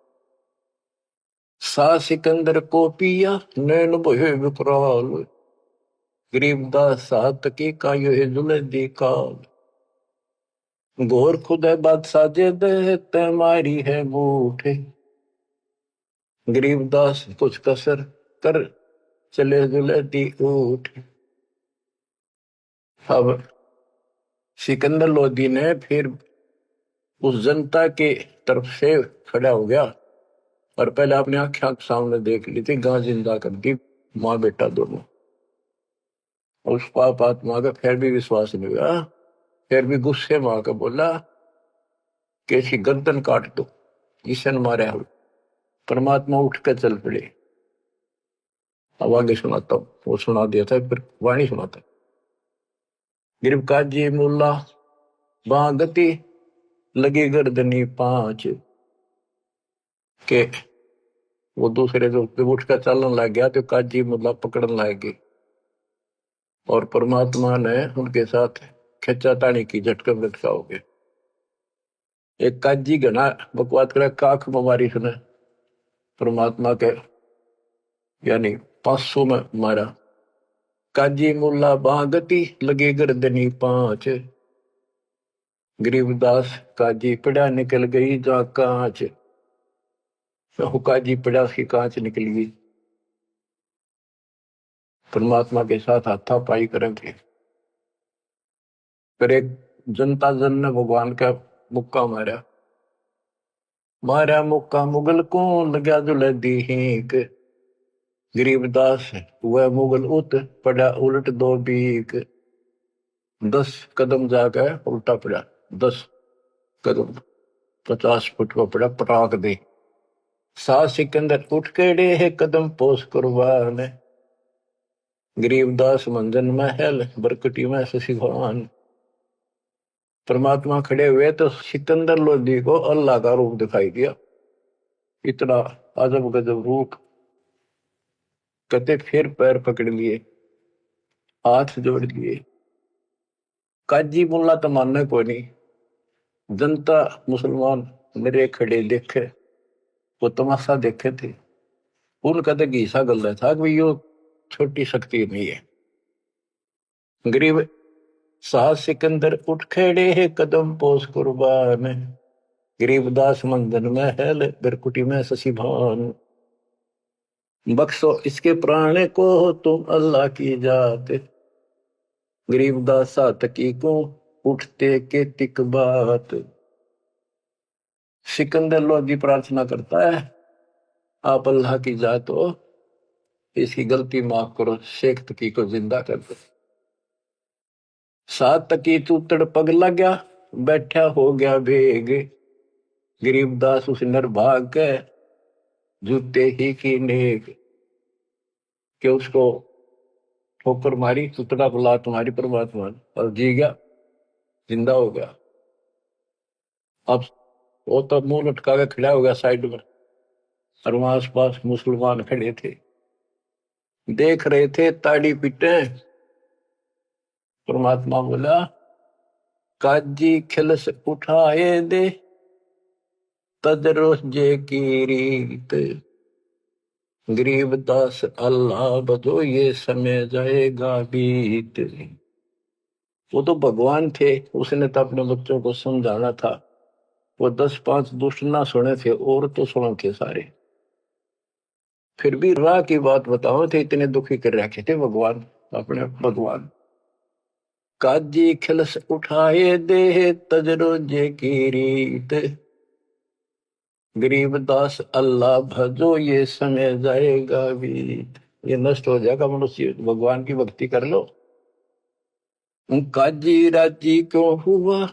सा सिकंदर को पिया नैन बोहे विकराल, गरीबदास सात की का यो जुलदी काल। घोर खुद है बादशाह जे दे तै मारी है मूठ, गरीबदास कुछ कसर कर चले जुलदी ऊठ। अब सिकंदर लोधी ने फिर उस जनता के तरफ से खड़ा हो गया और पहले अपने आंखें सामने देख ली थी, गां जिंदा कर दी माँ बेटा दोनों। उस पाप आत्मा का फिर भी विश्वास नहीं हुआ, फिर भी गुस्से में आकर बोला कि इसकी गर्दन काट दो, इसे न मारे हम। परमात्मा उठ कर चल पड़े। अब आगे सुनाता हूं, वो सुना दिया था फिर वाणी सुनाता। गिरब काजी मुल्ला बागती लगी गर्दनी पांच, के वो दूसरे जो उठ कर चलने लग गया तो काजी मुल्ला पकड़ने लग गए और परमात्मा ने उनके साथ खिंचा तानी की, झटके लटका हो गए। एक काजी घना बकवाद करे, काख बीमारी सुने परमात्मा के यानी 500 में मारा। काजी मुल्ला बागती लगे गर्दनी पांच, गरीबदास काजी पड़ा निकल गई जा कांच। काजी पड़ा उसकी कांच निकल गई। परमात्मा के साथ हाथापाई करेंगे। फिर एक जनता जन ने भगवान का मुक्का मारा। मारा मुक्का मुगल को लगा जुलदी हीक, गरीबदास वह मुगल उत पड़ा उलट दो बीक। 10 कदम जाकर उल्टा पड़ा, 10 कदम 50 फुट पर पड़ा, पटाक दे। सा सिकंदर उठ केड़े है कदम पोस कुर्बान, गरीबदास मंजन महल बरकटी में शशिभान। परमात्मा खड़े हुए तो सिकंदर लोधी को अल्लाह का रूप दिखाई दिया, इतना अजब गजब रूप। कहते फिर पैर पकड़ लिए, हाथ जोड़ लिए। काजी मुल्ला तो मानने को नहीं, जनता मुसलमान मेरे खड़े देखे, वो तमाशा देखे थे। उनका तो घीसा गल था कि यो छोटी शक्ति नहीं है। गरीब साहस सिकंदर उठ खड़े है कदम पोस कुर्बान, गरीबदास मंदन महल बिरकुटी में शशिभान। बख्शो इसके प्राण को तुम अल्लाह की जात, गरीबदास सातकी को उठते के तिक बात। सिकंदर लोधी प्रार्थना करता है, आप अल्लाह की जात हो, इसकी गलती माफ करो, शेख तकी को जिंदा कर दो। सात तकी तूतड़ पग लग्या बैठा हो गया भेग, गरीबदास उस नरभाग के जूते ही की नेक। कि उसको ठोकर मारी, सुतड़ा बुला तुम्हारी परमात्मा और जी गया, जिंदा हो गया। अब वो तो मुंह लटका के खड़ा हो गया साइड में, और वहां आस पास मुसलमान खड़े थे, देख रहे थे ताड़ी पीटे। परमात्मा बोला, काजी खिलस उठाए दे, तजरो जे की रीत, गरीबदास अल्लाह बदो ये समय जाएगा बीत। वो तो भगवान थे, उसने तो अपने बच्चों को समझाना था। वो 10-5 दुष्ट ना सुने थे और तो सुने थे सारे। फिर भी राह की बात बताओ थे, इतने दुखी कर रखे थे भगवान, अपने भगवान। काजी खिलस उठाए दे, तजरो जे की रीत, गरीबदास अल्लाह भजो ये समय जाएगा बीत। ये नष्ट हो जाएगा मनुष्य, भगवान की भक्ति कर लो। काजी राजी क्यों हुआ,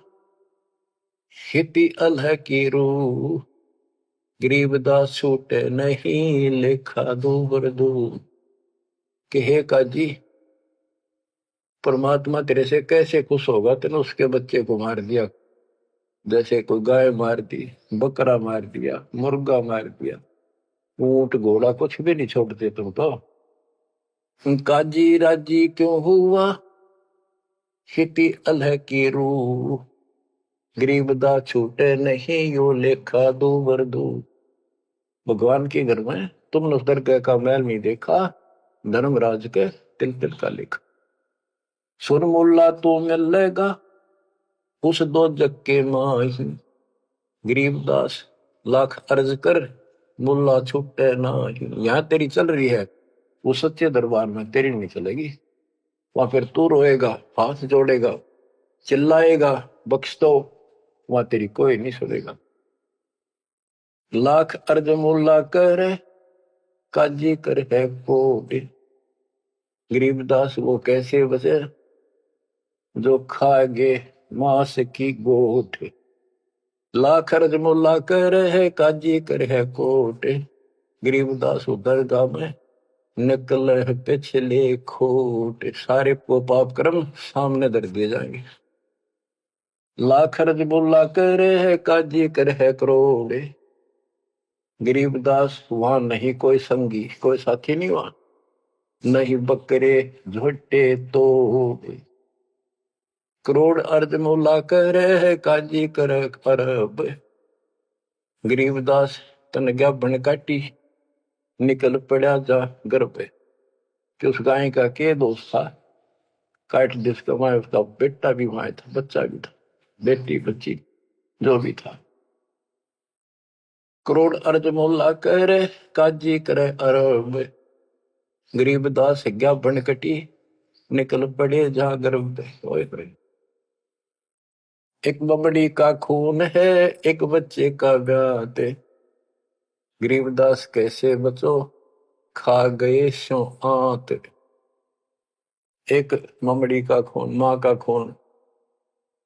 खेती अलह की रूह, गरीबदास छूटे नहीं लेखा दूबर दूर। कि हे काजी, परमात्मा तेरे से कैसे खुश होगा, तेने उसके बच्चे को मार दिया, जैसे कोई गाय मार दी, बकरा मार दिया, मुर्गा मार दिया, ऊंट घोड़ा कुछ भी नहीं छोड़ते तुम तो। काजी राजी क्यों हुआ, खेती अलह की रूह, गरीबदा छूटे नहीं यो लेखा दूबर दूर। भगवान के घर में तुमने उस दरगाह का महल नहीं देखा, धर्मराज के तिल तिल का लेखा। सुन मुल्ला तो मिलेगा उस दो जग के माही, गरीबदास लाख अर्ज कर मुल्ला छूटे नाही। यहाँ तेरी चल रही है, वो सच्चे दरबार में तेरी नहीं चलेगी। वहां फिर तू रोएगा, हाथ जोड़ेगा, चिल्लाएगा, बख्श दो, वहां तेरी कोई नहीं सुनेगा। लाख अर्ज मुल्ला करे, काजी कर है कोट, गरीबदास वो कैसे बचे जो खागे मांस की गोट। लाख अर्ज मुल्ला करे है, काजी कर है कोट, गरीबदास दरगाह में निकल है पिछले खोट। सारे को पाप कर्म सामने धर दिए जाएंगे। लाख अर्ज मुल्ला करे है, काजी कर है करोड़, गरीबदास वहां नहीं कोई संगी, कोई साथी नहीं वहां, नहीं बकरे झोटे तो। करोड़ अर्ज मुल्ला करे है, काजी कर अरब, गरीबदास तन गया बन काटी, निकल पड़ा जा गर्भ। कि उस गाय का के दोस्त था, काट जिसका वहां, उसका बेटा भी वहां था, बच्चा भी था, बेटी बच्ची जो भी था। करोड़ अर्ज मुल्ला करे, काजी करे अरब, गरीबदास गया बन कटी, निकल पड़े जा गर्भ। एक बमड़ी का खून है, एक बच्चे का ब्यात, गरीबदास कैसे बचो खा गए शो आंत। एक ममड़ी का खून, माँ का खून,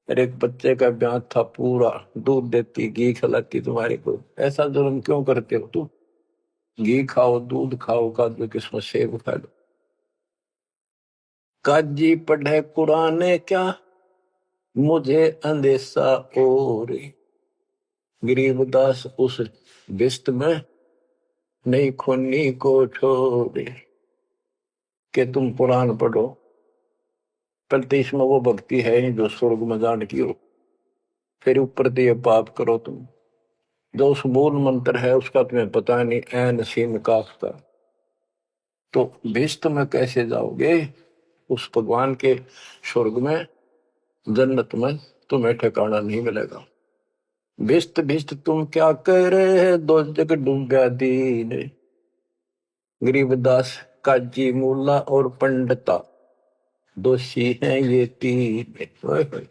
और एक बच्चे का ब्याह था पूरा, दूध देती, घी खिलाती तुम्हारे को। ऐसा जुल्म क्यों करते हो तुम? घी खाओ, दूध खाओ, काजू किस्मत सेब खा लो। काजी पढ़े कुरान क्या, मुझे अंदेशा और, गरीबदास उस बिस्त में नहीं खूनी को छोड़े। कि तुम कुरान पढ़ो, पर इसमें वो भक्ति है नहीं जो स्वर्ग में जान की हो। फिर ऊपर से ये पाप करो तुम, जो उस मूल मंत्र है उसका तुम्हें पता नहीं, ऐन सीन काफ का। तो भिस्त में कैसे जाओगे? उस भगवान के स्वर्ग में, जन्नत में तुम्हें ठिकाना नहीं मिलेगा। भिस्त भिस्त तुम क्या कह रहे हैं, दो जग डूबा दीन, गरीबदास काजी मुल्ला और पंडिता दोषी हैं ये तीन।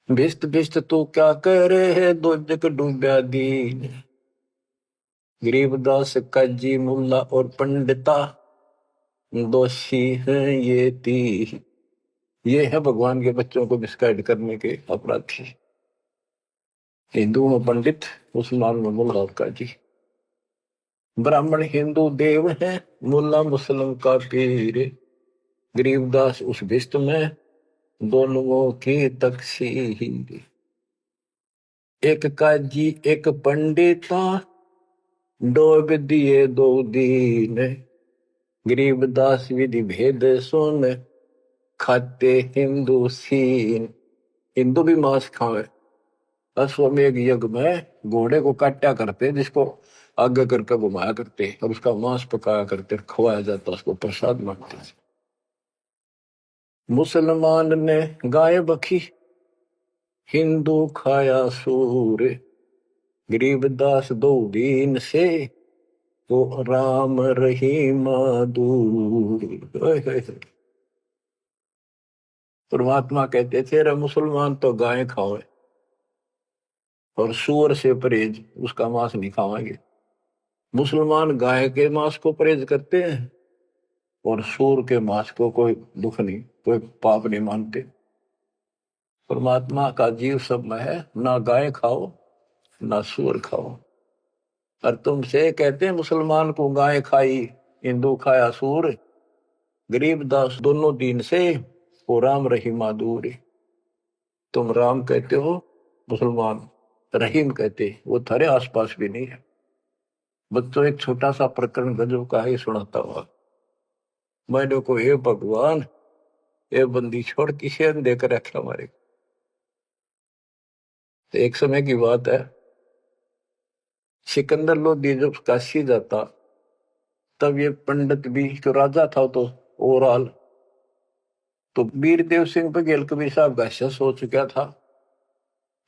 भिस्त भिस्त तू क्या कह रहे हैं, दो जग डूबा दीन, गरीबदास काजी मुल्ला और पंडिता दोषी हैं ये तीन। ये है भगवान के बच्चों को मिसगाइड करने के अपराधी। हिंदू में पंडित, मुसलमान में मुल्ला और काजी। ब्राह्मण हिंदू देव है, मुल्ला मुस्लिम का पीर, गरीबदास उस भिष्ट में, दोनों की तकसीर। एक काजी एक पंडिता, डोब दिए दो दीन, गरीबदास विधि भेद सुन, खाते हिंदू सीन। हिंदू भी मांस खावे। अश्वमेघ यज्ञ में घोड़े को काटा करते, जिसको आगे करके घुमाया करते और उसका मांस पकाया करते, खवाया जाता, उसको प्रसाद मांगते। मुसलमान ने गाय बखी, हिंदू खाया सूर, गरीबदास दो दीन से, वो राम रहीम दूर। परमात्मा कहते थे रे मुसलमान तो गाय खाओ और सूअर से परहेज, उसका मांस नहीं खावांगे। मुसलमान गाय के मांस को परहेज करते हैं और सूअर के मांस को कोई दुख नहीं, कोई पाप नहीं मानते। परमात्मा का जीव सब में है, ना गाय खाओ ना सूअर खाओ। और तुमसे कहते हैं मुसलमान को गाय खाई, हिंदू खाया सूअर, गरीबदास दोनों दीन से, वो राम रहीमा दूर। तुम राम कहते हो, मुसलमान रहीम कहते, वो थारे आसपास भी नहीं है। बच्चों एक छोटा सा प्रकरण गजब का ही सुनाता हुआ। मैंने को हे भगवान, ये बंदी छोड़ किसे देकर रखा हमारे। तो एक समय की बात है, सिकंदर लोधी जब काशी जाता, तब ये पंडित भी जो राजा था तो ओवरऑल, तो वीरदेव सिंह बघेल कबीर साहब का शस हो चुका था।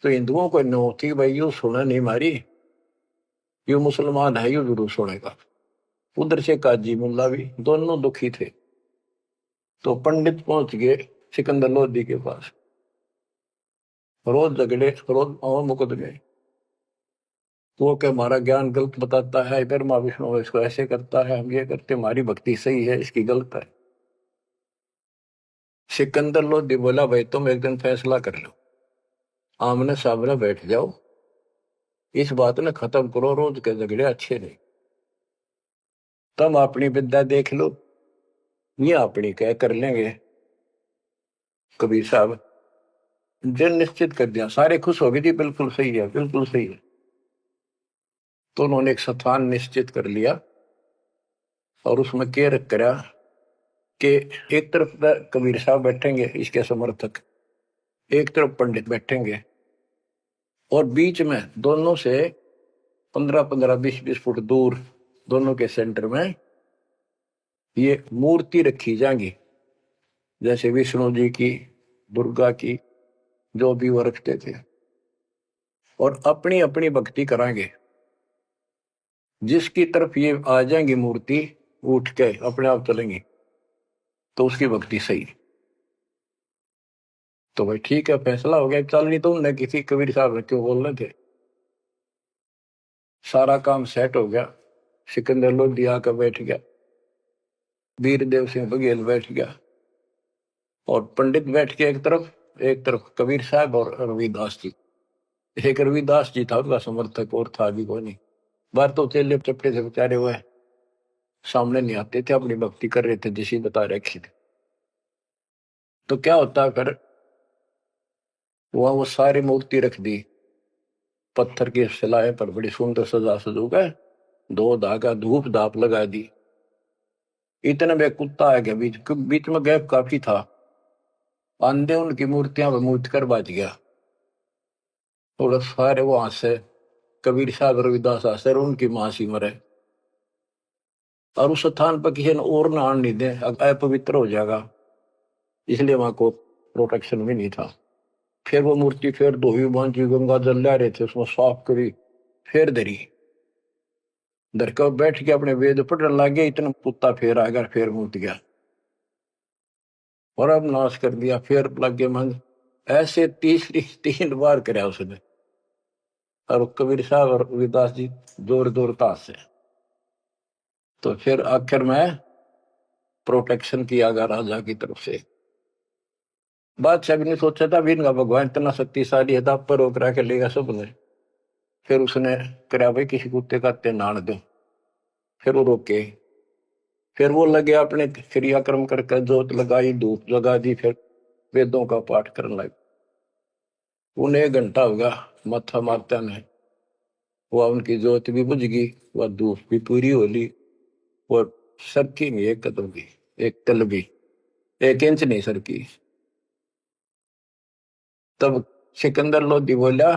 तो हिंदुओं को नो थी भाई, यू सुना नहीं मारी, यू मुसलमान है, यू जरूर सुनेगा। उधर से काजी मुल्ला भी दोनों दुखी थे। तो पंडित पहुंच गए सिकंदर लोधी के पास। रोज झगड़े, रोज मुकदमे। वो के हमारा ज्ञान गलत बताता है, ब्रह्मा विष्णु इसको ऐसे करता है, हम ये करते, हमारी भक्ति सही है, इसकी गलत है। सिकंदर लोधी बोला भाई तुम एक दिन फैसला कर लो, आमने सामने बैठ जाओ, इस बात ने खत्म करो, रोज के झगड़े अच्छे नहीं। तुम अपनी विद्या देख लो, ये अपनी कह कर लेंगे। कबीर साहब जिन निश्चित कर दिया, सारे खुश हो गए जी, बिल्कुल सही है, बिल्कुल सही है। तो उन्होंने एक स्थान निश्चित कर लिया और उसमें क्या रख करा कि एक तरफ कबीर साहब बैठेंगे इसके समर्थक, एक तरफ पंडित बैठेंगे, और बीच में दोनों से 15-15, 20-20 फुट दूर दोनों के सेंटर में ये मूर्ति रखी जाएंगी, जैसे विष्णु जी की, दुर्गा की, जो भी वो रखते थे, और अपनी अपनी भक्ति कराएंगे। जिसकी तरफ ये आ जाएंगी मूर्ति, उठ के अपने आप चलेंगी, तो उसकी भक्ति सही। तो भाई ठीक है, फैसला हो गया, चल नहीं तुमने किसी कबीर साहब ने क्यों बोलने थे। सारा काम सेट हो गया, सिकंदर लोधी आकर बैठ गया, वीरदेव सिंह बघेल बैठ गया, और पंडित बैठ के एक तरफ कबीर साहब और रविदास जी। एक रविदास जी था उसका समर्थक, और था भी कोई नहीं। बाहर तो चेले चपटे से बेचारे हुए सामने नहीं आते थे, अपनी भक्ति कर रहे थे जिसे बता रखी थी। तो क्या होता फिर, वहां वो सारी मूर्ति रख दी, पत्थर की शिलाएं पर बड़ी सुंदर सजा सजू गए, दो धागा धूप धाप लगा दी। इतने में कुत्ता आ गया, बीच में गैप काफी था, आंधे उनकी मूर्तियां पर मूर्त कर बाज गया। थोड़ा सारे वहां से कबीर साहब रविदास आसर उनकी मां सी मरे, और उस स्थान पर किसी ने और ना आने नहीं दे, अपवित्र हो जाएगा, इसलिए वहां को प्रोटेक्शन भी नहीं था। फिर वो मूर्ति फिर धोई बांधी, गंगा जल ला रहे थे, उसमें साफ करी, फिर धरी, धर कर बैठ के अपने वेद पढ़ने लग गया। इतना कुत्ता फिर आ गया, फिर मूर्त गया और अब नाश कर दिया, फिर लग गए मन। ऐसे तीसरी 3 बार कराया उसने, और कबीर साहब और रविदास जी जोर जोर ताश से। तो फिर आखिर में प्रोटेक्शन किया गया राजा की तरफ से। बादशाह भी नहीं सोचा था भी इनका भगवान इतना शक्तिशाली है, पर रोक रहा लेगा सबने। फिर उसने करा भाई किसी कुत्ते का नान दो, फिर वो रोके, फिर वो लगे अपने क्रियाक्रम करके जोत लगाई, धूप लगा दी, फिर वेदों का पाठ करने लगे। उन्हें 1 घंटा होगा माथा मारता ने, वह उनकी जोत भी बुझ गई, वह धूप भी पूरी हो ली, और सरकी नहीं 1 कदम भी, 1 तल भी, 1 इंच नहीं सरकी। तब सिकंदर लोधी बोला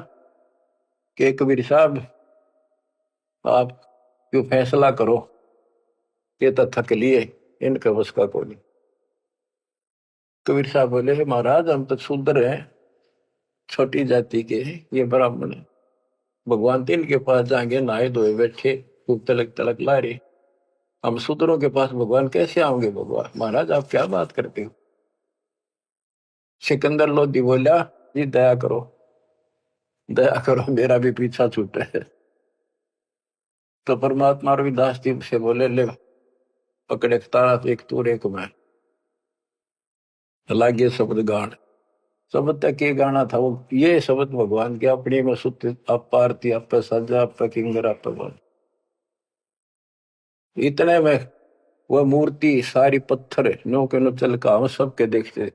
कि कबीर साहब आप क्यों फैसला करो, ये तो थक लिए, इनका बस का कोई नहीं। कबीर साहब बोले महाराज हम तो शूद्र हैं, छोटी जाति के हैं, ये ब्राह्मण है, भगवान तो इनके पास जाएंगे, नहाए धोए बैठे, खूब तलक तलक ला रहे, हम शूद्रों के पास भगवान कैसे आओगे? भगवान महाराज आप क्या बात करते हो? सिकंदर लोधी बोला जी दया करो, दया करो, मेरा भी पीछा छूटे है। तो परमात्मा रविदास जी से बोले ले पकड़े तारा, एक तूर एक मैं, लागे शब्द गान। शब्द तक ये गाना था वो, ये शब्द भगवान के अपनी में सुत आप आरती, आप सजा, आप किंगर, आप भगवान। इतने में वह मूर्ति सारी पत्थर नो के नो चल का हम सबके देखते,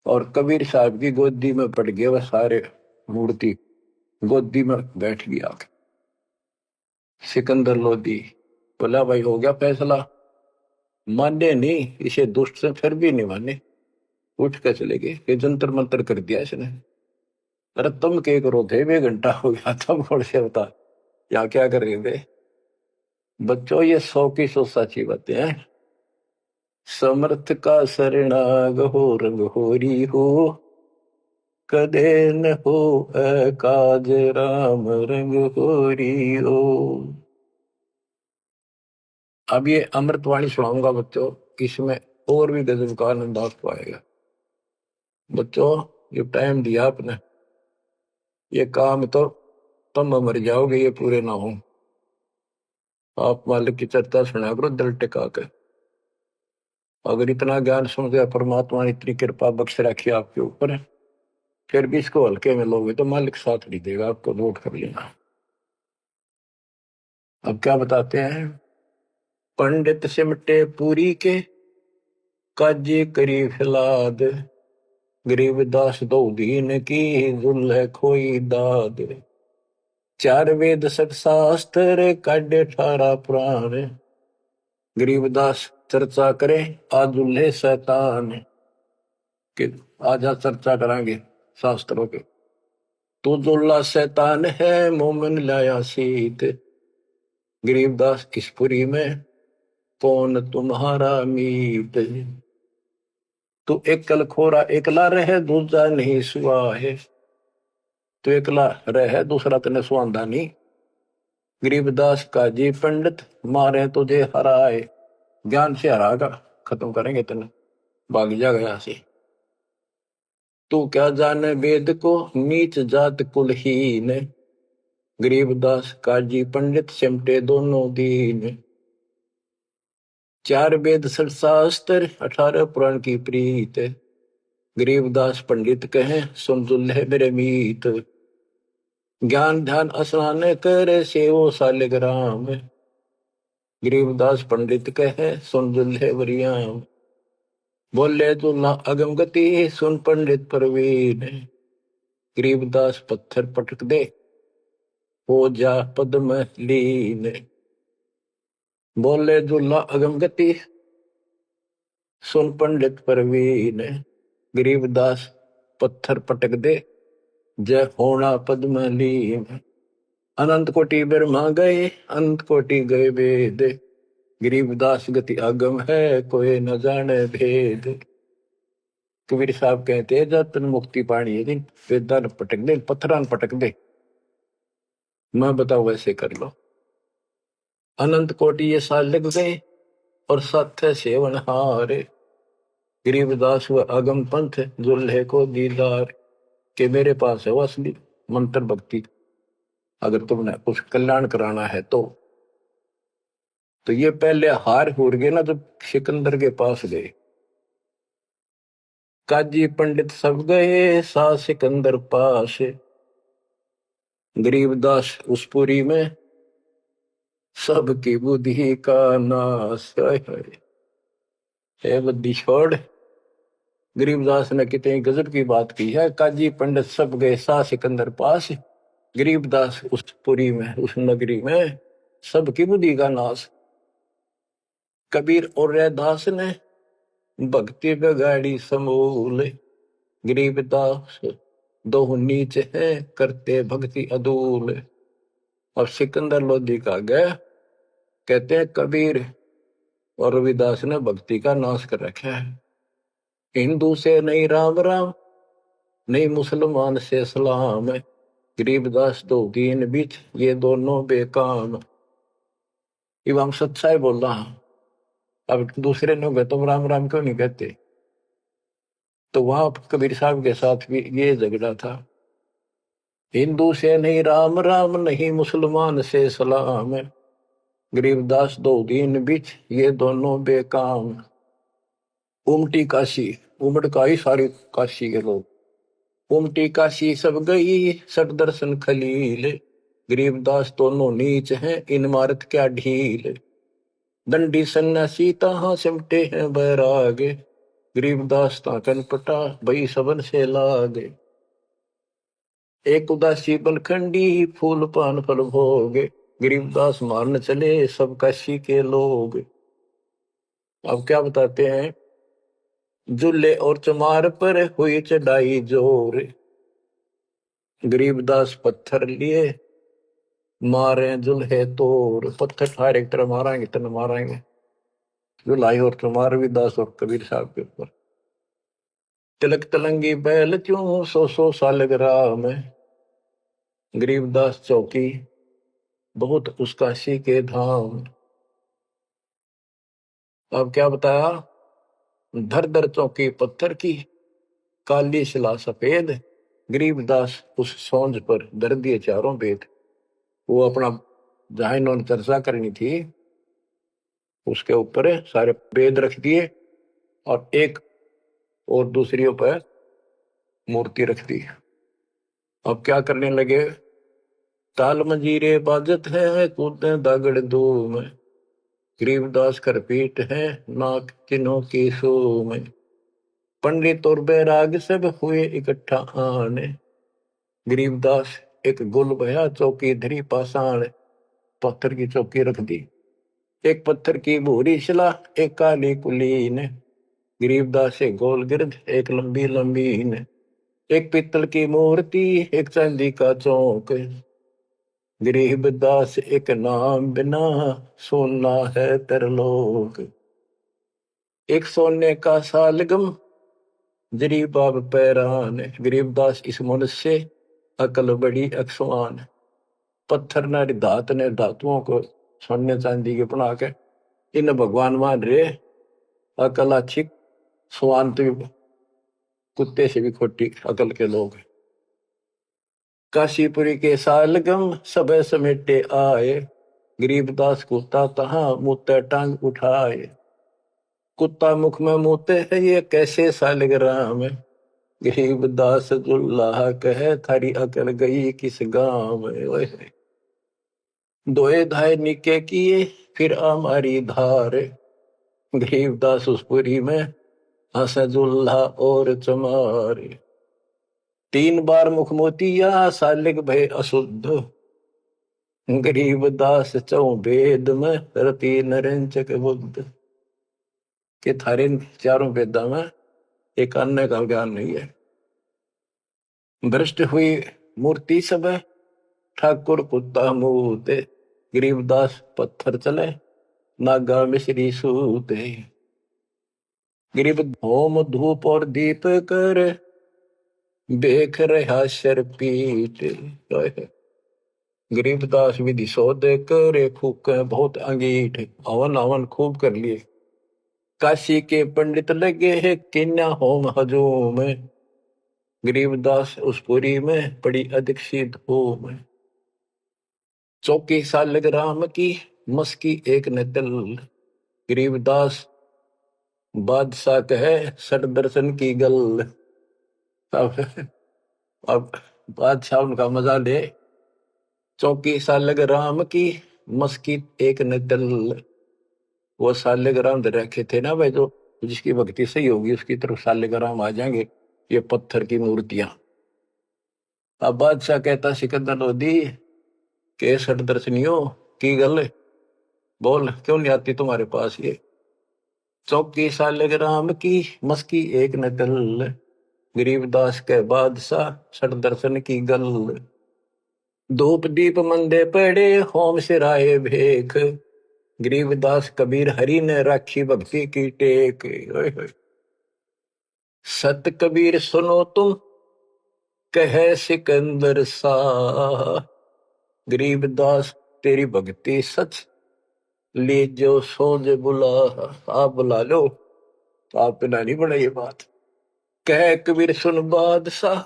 और कबीर साहब की गोदी में पड़ गए वह सारे, मूर्ति गोदी में बैठ गया। सिकंदर लोधी बोला भाई हो गया फैसला, माने नहीं, इसे दुष्ट से फिर भी नहीं माने, उठ कर चले गए कि जंतर मंतर कर दिया इसने। अरे तुम क्या करो थे, 1 घंटा हो गया, तुम कौन से बता यहाँ क्या कर रहे थे? बच्चों ये 100 की 100 सच्ची बातें हैं। समर्थ का शरणाग हो रंग होरी हो, कदे न हो काज राम रंग होरी हो। अब ये अमृतवाणी सुनाऊंगा बच्चों, इसमें और भी गजब का आनंद आप पाएगा। बच्चों ये टाइम दिया आपने, ये काम तो तुम मर जाओगे ये पूरे ना हो। आप मालिक की चर्चा सुना करो दिल टिका कर। अगर इतना ज्ञान समझ गया, परमात्मा ने इतनी कृपा बख्श रखी आपके ऊपर, फिर भी इसको हल्के में लोगे तो मालिक साथ नहीं देगा, आपको नोट कर लेना। अब क्या बताते हैं? पंडित सिमटे पूरी के, काजी करी फिलाद, गरीबदास दो दीन की, जुल्ह खोई दाद। 4 वेद सठ शास्त्र, काढ़े 18 पुराण, गरीबदास चर्चा करे आजुल्हे शैतान। कि आज चर्चा करांगे शास्त्रों के। तू जुल्ला शैतान है, मोमिन लाया सीत, गरीबदास किसपुरी में कौन तुम्हारा मीत। तू एकल खोरा एकला रहे, दूसरा नहीं सुआ है, तो एकला रहे दूसरा तने सुआंदा नहीं। गरीबदास काजी पंडित मारे तुझे हराए, ज्ञान से हरागा, खत्म करेंगे तने, भाग जा गया से। तू क्या जाने वेद को, नीच जात कुलहीन, गरीबदास काजी पंडित सिमटे दोनों दीन। 4 वेद शास्त्र, 18 पुराण की प्रीत, गरीबदास पंडित कहे सुन दुल्हे मेरे मीत। ज्ञान ध्यान स्नान करे, सेवो सालिग्राम, गरीबदास पंडित कहे सुन दुल्हे वरियाम। बोले दुल्हा अगम गति, सुन पंडित प्रवीण, गरीबदास पत्थर पटक दे, हो जा पद्म लीन। बोले दुल्हा अगम गति, सुन पंडित प्रवीण, गरीबदास पत्थर पटक दे, जय होना पद्म लीन। अनंत कोटि ब्रह्मा गए, अनंत कोटि गए वेद, गरीबदास गति आगम है, कोई न जाने भेद। कबीर साहब कहते हैं जब तन मुक्ति पानी है दिन, वेदा न पटक दे, पत्थरान पटक दे, मैं बताओ वैसे कर लो। अनंत कोटि ये साल लग गए, और सत्य है सेवन हार, गरीबदास व अगम पंथ, दुल्हे को दीदार। के मेरे पास है वो असली मंत्र भक्ति, अगर तुमने कुछ कल्याण कराना है तो ये पहले हार हो गए ना, जब सिकंदर के पास गए, काजी पंडित सब गए, सा सिकंदर पास, गरीबदास उस पुरी में सबकी बुद्धि का नाश। है बुद्धि छोड़। गरीबदास ने कितनी गजब की बात की है। काजी पंडित सब गए सा सिकंदर पास, गरीबदास उस पुरी में, उस नगरी में सबकी बुद्धि का नाश। कबीर और रैदास ने भक्ति बिगाड़ी समूल, गरीबदास दो नीच है करते भक्ति अदूल। और सिकंदर लोधी का गए, कहते हैं कबीर और रविदास ने भक्ति का नाश कर रखा है। हिंदू से नहीं राम राम, नहीं मुसलमान से सलाम, गरीबदास तो दीन बीच ये दोनों बेकाम। इब हम सच्चाई बोल रहा हूं। अब दूसरे लोग तुम राम राम क्यों नहीं कहते? तो वहां कबीर साहब के साथ भी ये झगड़ा था। हिंदू से नहीं राम राम, नहीं मुसलमान से सलाम, गरीबदास दो दीन बीच ये दोनों बेकाम। उमटी काशी, उमड़ का ही सारी काशी के लोग। उमटी काशी सब गई सट दर्शन खलील, गरीबदास दोनों नीच हैं इन मारत क्या ढील। दंडी सन्यासी तहां सिमटे हैं बैरागे, गरीबदास ताकन पटा भई सबन से लागे। एक उदासी बनखंडी फूल पान फल भोगे, गरीबदास मारन चले सब काशी के लोग। अब क्या बताते हैं? जुल्ले और चमार पर हुई चढ़ाई जोर, गरीबदास पत्थर लिए मारे जुल्हे तोर। पत्थर ठारे एक तरह मारेंगे तन मारेंगे। जुलाई और चमार भी दास और कबीर साहब के ऊपर। तिलक तलंगी बैल क्यों सौ सालगिरह में, गरीबदास चौकी बहुत उसका सी के धाम। अब क्या बताया? धर धर चौकी पत्थर की, काली शिला सफेद, गरीबदास उस सोंज पर धर दिए चारों वेद। वो अपना जहां इन्होंने चर्चा करनी थी उसके ऊपर सारे वेद रख दिए और एक और दूसरी पर मूर्ति रख दी। अब क्या करने लगे? ताल मंजीरे बाजत है कूदे दागड़ धूम, गरीबदास कर पीट है नाक चिन्हों की सूम। पंडित और बैराग सब हुए इकट्ठा आने, गरीबदास एक गुल भया चौकी धरी पाषाण। पत्थर की चौकी रख दी। एक पत्थर की भूरी शिला, एक काली कुलीन, गरीबदास एक गोल गिरद एक लंबी लंबीन। एक पित्तल की मूर्ति एक चांदी का चौक, गरीबदास एक नाम बिना सोना है तरलोक। एक सोने का सालगम जरी बाब पैरान, गरीबदास इस मनुष्य अकल बड़ी अक्सवान। पत्थर न धात ने धातुओं को सोने चांदी के बना के इन भगवान मान रे। अकल अच्छी, स्वान तो कुत्ते से भी खोटी अकल के लोग। काशीपुरी के सालगम सब समेटे आए, गरीबदास कुत्ता तहां मुँह टांग उठाए। कुत्ता मुख में मुते है ये कैसे सालग्राम, गरीबदास जुल्लाह कहे थारी अकल गई किस गांव में। दोए धाय निके किए फिर हमारी धार, गरीबदास उस पुरी में हसजुल्ला और चमार। 3 बार मुख मोतिया सालिग भय अशुद्ध, गरीबदास चौ वेद में रति नरेंचक बुद्ध। के थारे चारों वेदा में एक अन्य का ज्ञान नहीं है। भ्रष्ट हुई मूर्ति सब ठाकुर कुत्ता मूते, गरीबदास पत्थर चले नागा मिश्री सूते। गरीब होम धूप और दीप कर बेख रहा शर पीट, गरीबदास विधि सौद करे फूक बहुत अंगीठ। हवन हवन खूब कर लिए। काशी के पंडित लगे है किन्या होम हजूम, गरीबदास उस पुरी में पड़ी अधिक सी धूम। चौकी सालग राम की मस्की एक न तल, गरीबदास बादशाह कहे सट दर्शन की गल। अब बादशाह उनका मजा ले। चौकी सालग राम की मस्की एक नदल। वो सालेग्राम दे रखे थे ना भाई, जो जिसकी भक्ति सही होगी उसकी तरफ सालेग्राम आ जाएंगे, ये पत्थर की मूर्तियां। अब बादशाह कहता सिकंदर लोधी के सठ दर्शनियों की गल बोल, क्यों नहीं आती तुम्हारे पास ये? चौकी सालेग्राम की मस्की एक नकल, गरीबदास के बादशाह सठ दर्शन की गल। धूप दीप मंदे पड़े होम सिराए भेख, गरीबदास कबीर हरि ने राखी भक्ति की टेक। ओए होए। सत कबीर सुनो तुम कहे सिकंदर सा, गरीबदास तेरी भक्ति सच ले जो सोज बुला। आप बुला लो, तो आप बिना नहीं बड़ा ये बात। कह कबीर सुन बादशाह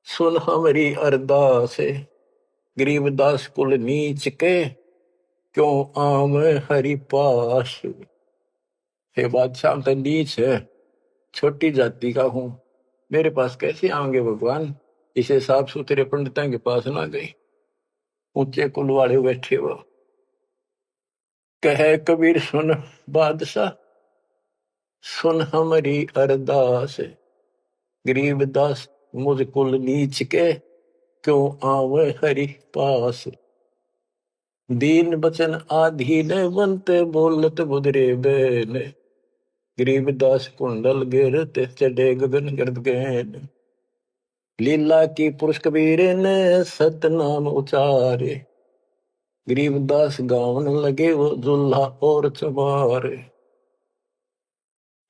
सुन हमारी अरदास, गरीबदास कुल नीच के क्यों आम हरि पास। हे बादशाह तो नीच है, छोटी जाति का हूं, मेरे पास कैसे आएंगे भगवान? इसे साफ सुथरे पंडितों के पास ना गई, ऊंचे कुल वाले बैठे वो। कह कबीर सुन बादशाह सुन हमारी अरदास, गरीबदास मुझ कुल नीच के क्यों आवे हरि पास। दीन बचन आधीन बनते बोलत बुदरे बैन, गरीबदास कुंडल गिरते चढ़े गगन गर्द गैन। लीला की पुरुष कबीर ने सतनाम उचारे, गरीबदास गावन लगे वो दुल्हा और चमारे।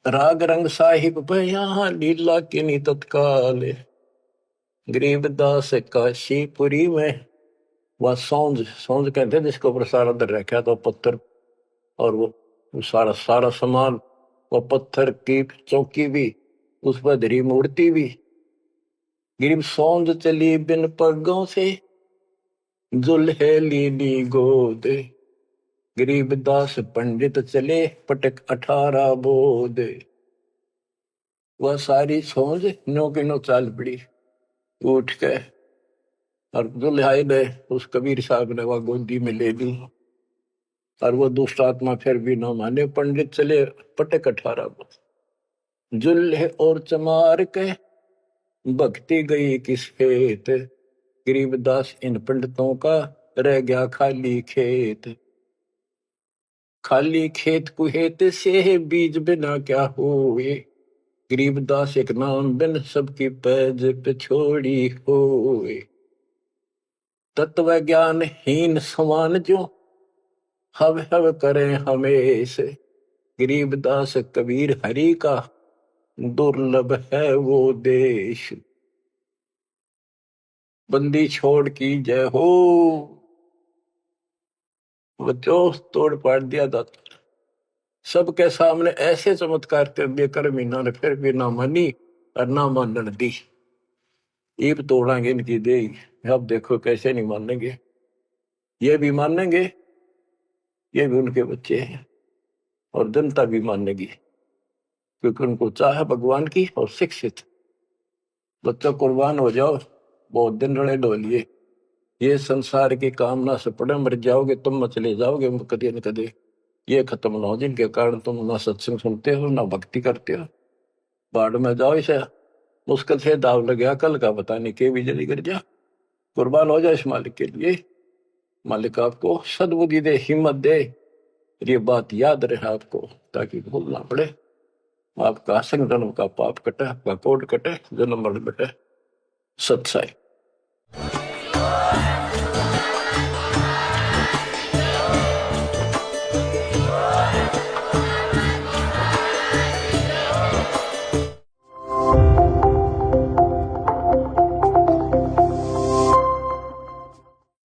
राग रंग साहिब यहाँ लीला की नी तत्काल, गरीबदास काशीपुरी में वह सौंज सौंज कहते हैं जिसको ऊपर सारा दर रखा तो पत्थर, और वो सारा सारा सामान, वो पत्थर की चौकी भी, उस पर धरी मूर्ति भी। गिरीब सौंज चली बिन पगों से जुल्हे लीली गोद, गरीबदास पंडित चले पटक 18 बोध। वह सारी सौंज नो की नो चाल पड़ी, उठ के और दुल्हाई ने उस कबीर साहब ने वह गोदी में ले ली। और वो दुष्ट आत्मा फिर भी न माने, पंडित चले पटक 18 बोध। जुल्हे और चमार के भक्ति गई किस खेत, गरीबदास इन पंडितों का रह गया खाली खेत। खाली खेत कुहेत से बीज बिना क्या हुए, गरीबदास एक नाम बिन सबकी पैज पे छोड़ी हुए। तत्व ज्ञान हीन समान जो हव हव करें हमेशा, गरीबदास कबीर हरि का दुर्लभ है वो देश। बंदी छोड़ की जय हो, बच्चों तोड़ पाड़ दिया जाता। सबके सामने ऐसे चमत्कार कर दिए कर मीना ने, फिर भी ना मानी और ना मानन दी। ईब तोड़ांगे इनकी दे, अब देखो कैसे नहीं मानेंगे। ये भी मानेंगे, ये भी उनके बच्चे हैं, और जनता भी मानेगी, क्योंकि उनको चाह भगवान की और शिक्षित। बच्चों कुर्बान हो जाओ, बहुत दिन रड़े ढो लिए, ये संसार की कामना से पड़े मर जाओगे तुम, चले जाओगे कदे न कदे। ये खत्म ना हो जिनके कारण तुम ना सत्संग सुनते हो ना भक्ति करते हो, बाढ़ में जाओ। इसे मुश्किल से दाव लग गया, कल का पता नहीं के भी जल्दी कर जा। कुर्बान हो जाए इस मालिक के लिए, मालिक आपको सद्बुद्धि दे, हिम्मत दे, ये बात याद रहे आपको, ताकि भूल ना पड़े। आपका संग जन्म का पाप कटे, आपका कोट कटे, जन्म मरण बटे। सत्साई।